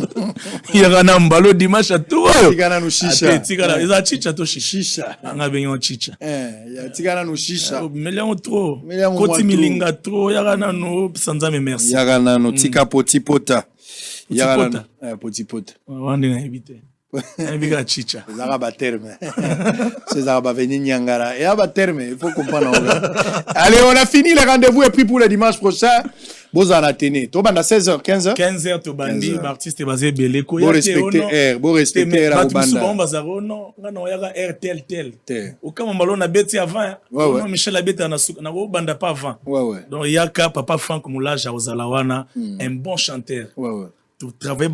ya kana mbalo dimanche to tikana no shisha tikana eza chicha to shisha anga benyo chicha ya tikana no shisha meliango trop koti milinga trop ya kana no sanza me merci ya kana no tika potipota ya kana potipota wandi na éviter Invika chicha. Zara ba terme. C'est Zara ba venir nyangara. Et ba terme, il faut comprendre. Allez, on a fini le rendez-vous et puis pour le dimanche prochain, Bozana Tene. To banda 16h, 15h. 15h to bandi, artiste basé belé ko ya. Bo respecter R, bo respecter R banda. Bon bazaro non, ngana yaga R tel. Au kama mbalo na beti avant. Non Michel Abeta na na bo banda pas avant. Ouais. Donc yaka papa Franck Moulaja Ozalawana, un bon chanteur. Ouais. Travailler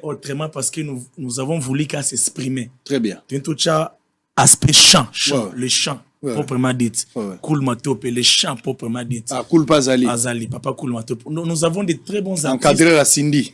autrement parce que nous avons voulu qu'à s'exprimer. Très bien. Tout ça aspect chant, le chant proprement dit. Cool Matop, les chants proprement dit. Ah, Cool Pazali. Azali, papa Cool Matop. Nous avons de très bons artistes. Encadré la Cindy.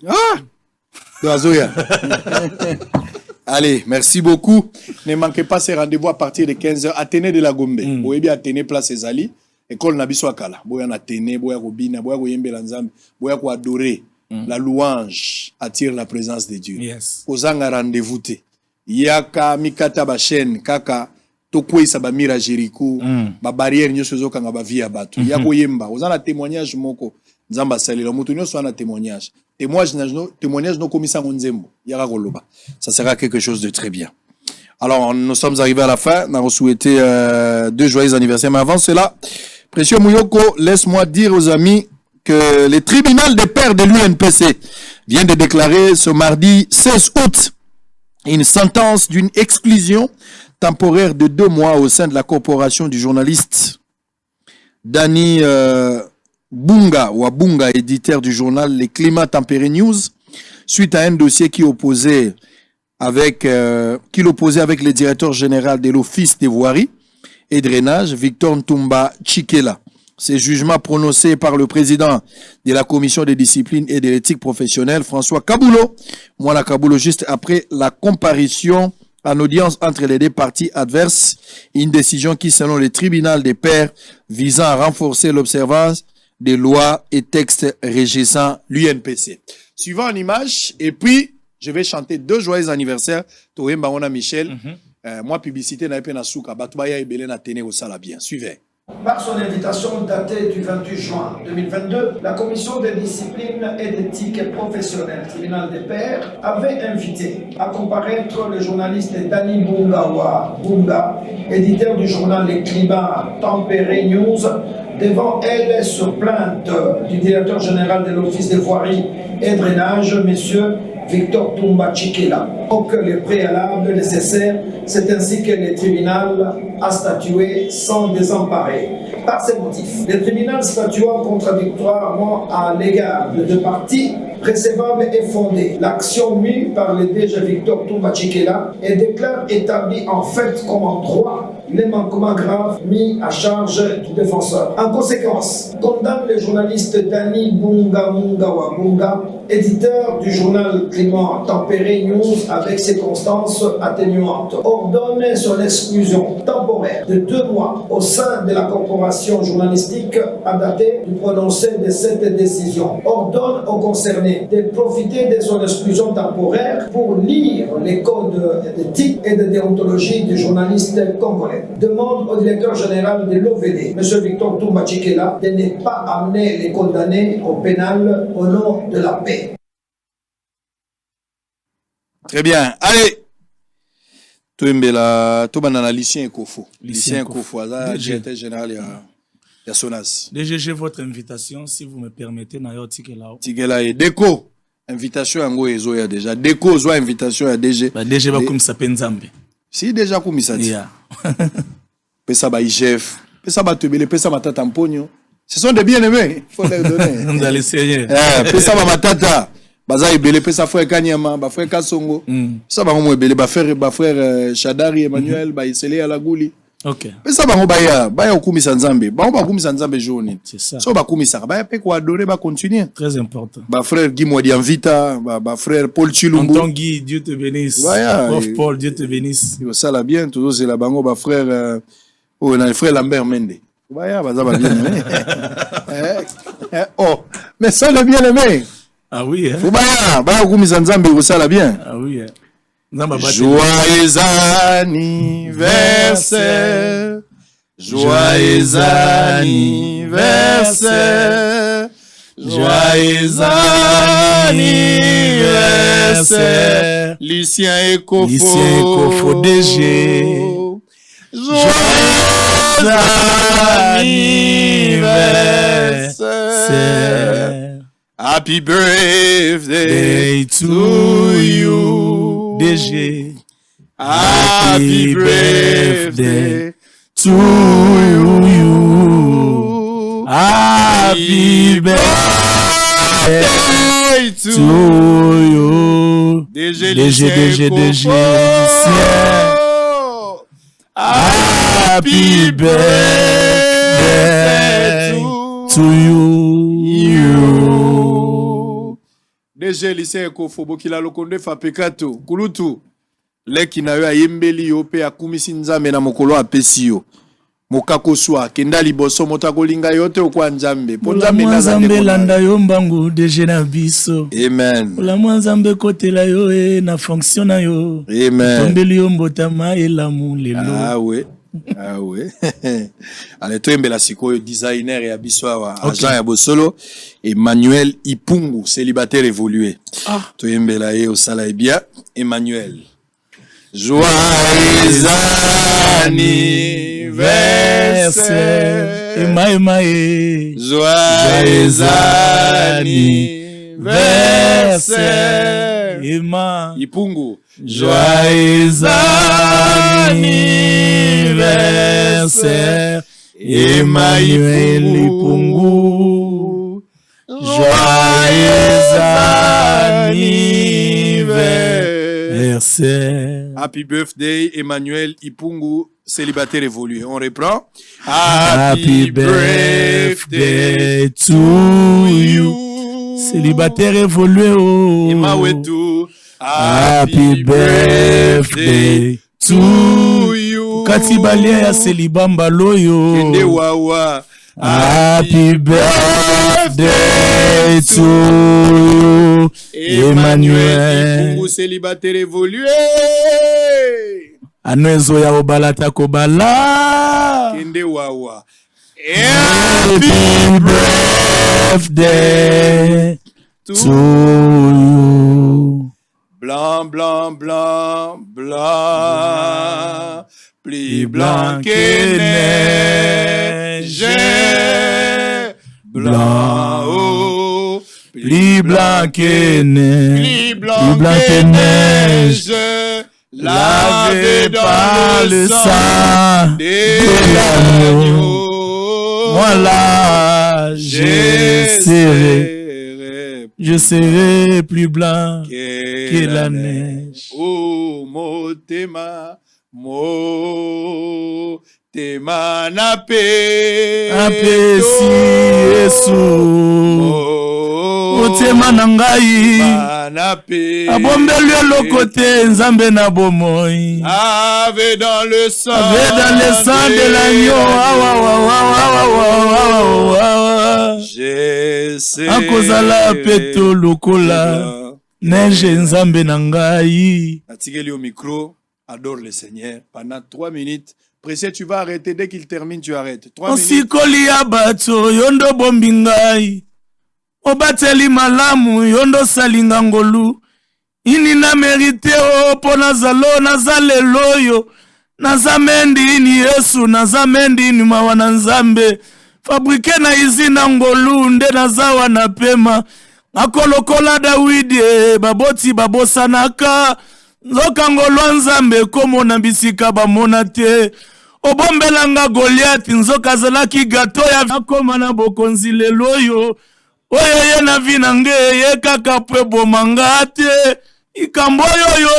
Allez, merci beaucoup. Ne manquez pas ces rendez-vous à partir de 15h. Athénée de la Gombe. Vous bien Athénée place Ezali. École Nabiso Akala, boya na tene, boya robina, boya koyembe la nzambe, boya ko adorer. La louange attire la présence de Dieu. Yes. Kozanga rendez-vous te. Yaka mikata ba chaîne kaka to kwesa ba mira Jericho, ba barrière nyoso zokanga ba via batu. Yako yemba, ozana témoignage moko. Nzamba salila mutu nyoso ana témoignage. Témoignage no komisa nzembo. Yaka koloba. Ça sera quelque chose de très bien. Alors, nous sommes arrivés à la fin. Nous avons souhaité 2 joyeux anniversaires. Mais avant cela, Précieux Mouyoko, laisse-moi dire aux amis que le tribunal des pairs de l'UNPC vient de déclarer ce mardi 16 août une sentence d'une exclusion temporaire de 2 mois au sein de la corporation du journaliste Dani Bunga, éditeur du journal Les Climats Tempérés News, suite à un dossier qui opposait avec qu'il opposait avec le directeur général de l'Office des voiries et drainage, Victor Ntumba Chikela. Ces jugements prononcés par le président de la commission de discipline et de l'éthique professionnelle, François Kaboulo, Moana Kaboulo, juste après la comparution en audience entre les deux parties adverses, une décision qui, selon le tribunal des pairs, visant à renforcer l'observance des lois et textes régissant l'UNPC. Suivant en image, et puis, je vais chanter 2 joyeux anniversaires. Toem Baona Michel, moi, publicité, n'a pas souka, Batubaya et Belén Athéné au Salabien. Suivez. Par son invitation datée du 28 juin 2022, la commission de discipline et d'éthique professionnelle tribunal des pairs avait invité à comparaître le journaliste Dani Bunga, éditeur du journal Le Climat Tempéré News, devant elle sur plainte du directeur général de l'Office des voiries et drainage, M. Victor Ntumba Chikela. Donc les préalables nécessaires, c'est ainsi que le tribunal a statué sans désemparer. Par ces motifs, le tribunal statuant contradictoirement à l'égard de 2 parties recevable et fondée. L'action mue par le DG Victor Ntumba Chikela et déclare établi en fait comme en droit les manquements graves mis à charge du défenseur. En conséquence, condamne le journaliste Dani Bunga, éditeur du journal Climat Tempéré News avec circonstances atténuantes, ordonne son exclusion temporaire de 2 mois au sein de la corporation journalistique à dater du prononcé de cette décision. Ordonne aux concernés de profiter de son exclusion temporaire pour lire les codes d'éthique et de déontologie du journaliste congolais. Demande au directeur général de l'OVD, M. Victor Ntumba Chikela, de ne pas amener les condamnés au pénal au nom de la paix. Très bien. Allez. Toembela, Tobanana, Lucien Ekofo. Lucien Ekofo, directeur général, il y a Sonas. DG, votre invitation, si vous me permettez, Nayo Tikela. Tikela et Déco. Invitation à Ngo Ezo, il y a déjà. Déco, soit invitation à DG. DG va comme ça, Penzambe. Si déjà comme ça. Yeah. Pesa ba IGF. Pesa ba Tebele, Pesa ba Tata Mponyo. Ce sont des bien-aimés. Il faut les donner. Dans les sérieux. Pesa ba Matata. Baza Ebele, Pesa frère Kanyama, ba frère Kasongo. Pesa ba Ngomo Ebele, ba frère Shadari Emmanuel, ba Isele Alagouli. Ok. Pesa ba Baya Okumisa Nzambe. Ba Okumisa Nzambe journée. C'est ça. So ba Kumisa, ba pe ko adorer, ba continuer. Très important. Ba frère Guy Mwadi Anvita, ba frère Paul Chilumbu. Anton Guy, Dieu te bénisse. Prof Paul, Dieu te bénisse. Ça la bien, toujours c'est la bango, ba frère frère Lambert Mende. Baya, ba bien aimé. Oh, mais ça le bien aimé. Ah oui, hein. Faut baya Okumisa Nzambe, ça la bien. Ah oui, hein. Joyeux anniversaire, joyeux anniversaire, joyeux anniversaire, Lucien Ekofo DG. Joyeux anniversaire, happy birthday to you. DG, happy birthday to you. Happy birthday to you. DG, happy birthday to you. DG lycée Ekofo Bokila Lokonde Fapekato Kulutu leki na yo ayembeli yo pe akumisi nzambe na mokolo apesi yo mokako swa kenda liboso moto akolinga yo te okwa nzambe po nzambe na nzambe landa yo mbangu DG na biso. Amen. La nzambe kotela yo na fonction na yo. Amen. Tombeli yo mbotama elamu lelo. Ah ouais. Ah ouais. Allez, toi la sikoyo designer et abiswa agent ya Bosolo Emmanuel Ipungu célibataire évolué. Toi la e au sala bien Emmanuel. Joyeux anniversaire. Joyeux anniversaire. Ipungu. Joyeux anniversaire, Emmanuel Ipungu. Joyeux anniversaire. anniversaire. Happy birthday, Emmanuel Ipungu, célibataire évolué. On reprend. Happy birthday to you. Célibataire évolué. Oh. Emma Wetu. Happy birthday to you. Kati balia ya celibamba loyo. Kende wawa. Happy birthday to you. Emmanuel Ipungu, célibataire évolué. Anezo ya obalata kobala. Kende wawa. Happy birthday to you. Blanc, blanc, blanc, blanc, plus blanc que neige, blanc, oh, Plus blanc que neige, plus blanc que neige, lavé dans le sang de l'agneau. Voilà, je serai plus blanc que la neige. Oh, motema, motema na pe. Apesi Yesu. Motema na ngai. Abombelu eloko te nzambe na bomoi. Ave dans le sang. Ave dans le sang de l'agneau. Je sais. Akozala peto lokola. Neige nzambe na ngai. Natigeli au micro. Adore le Seigneur pendant 3 minutes. Précieux, tu vas arrêter. Dès qu'il termine, tu arrêtes. 3 minutes. Osikoli ya bato yondo bombi ngai. Obateli malamu yondo salinga ngolu. Ini na merite o po nazalo nazaleloyo. Nazamendi ini Yesu nazamendi ini mawana nzambe. Fabrike na izina ngolu nde nazawa na pema. Akolokola Dawidi baboti babosanaka. Nzoka ngolwa nzambe komo na bisika bamona te. Obombelanga Goliath nzoka zalaki gato ya akoma na bokonzi leloyo. Oye ye na vina nge ye kaka pwe bomanga te. Ikambo yo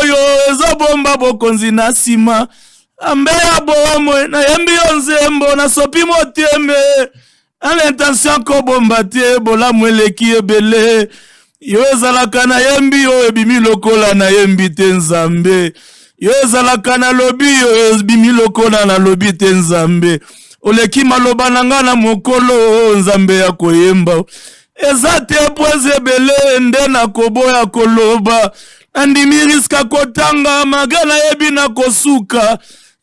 ezo bomba bokonzi na sima. Ambe ya bomo na yembi yonzembo na sopi moteme. A l'intention ko bomba te bola mweleki ebele. Yo ezalaka na yembi yo ebimi lokola na yembi te nzambe. Yo ezalaka na lobi yo ebimi lokola na lobi te nzambe. Oleki maloba nanga na mokolo nzambe ya koyemba. Ezate poze bele nde na koboya koloba. Andimiriska kotanga magana yebi na kosuka.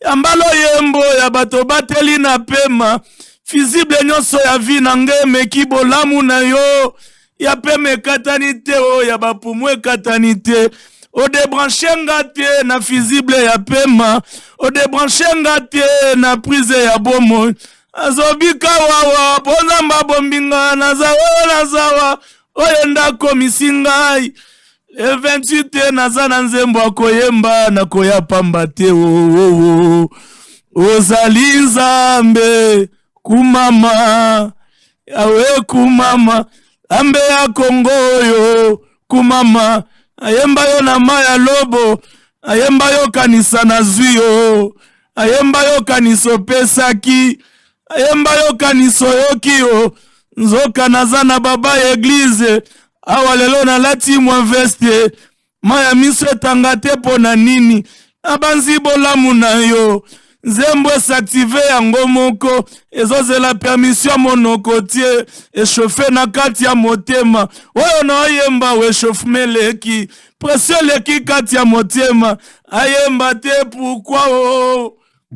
Yambalo yembo ya bato bateli na pema. Fizible nyonso ya vi na nge meki bolamu na yo. Ya peme katanite o ya bapumwe katanite. O debranche te na fizible ya pema. O debranche te na prise ya bomo. Azobika wawa ponzamba bombinga nazawa oyenda komisingai. Le 28 nazana nzembo akoyemba na koya pamba te o. Ozali nzambe kumama. Yawe kumama. Ambe ya Kongo yo kumama. Ayemba yo na maya lobo. Ayemba yo kanisa na zuyo. Ayemba yo kaniso pesaki. Ayemba yo kaniso yoki yo. Nzoka nazana baba eglize. Awa lelo na lati mwa veste. Maya miso tangate po na nini. Abanzi bolamu na yo. Nzembo s'active yango moko. Ezoze la permission monoko tie. Echauffe na kati ya motema. Oyo na ayemba we chauffe leki. Pression leki kati ya motema. Ayemba te pourquoi oh.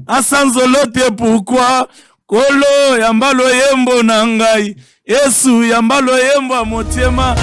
Asanzolo te pourquoi. Kolo yambalo yembo na ngai. Yesu yambalo yembo motema.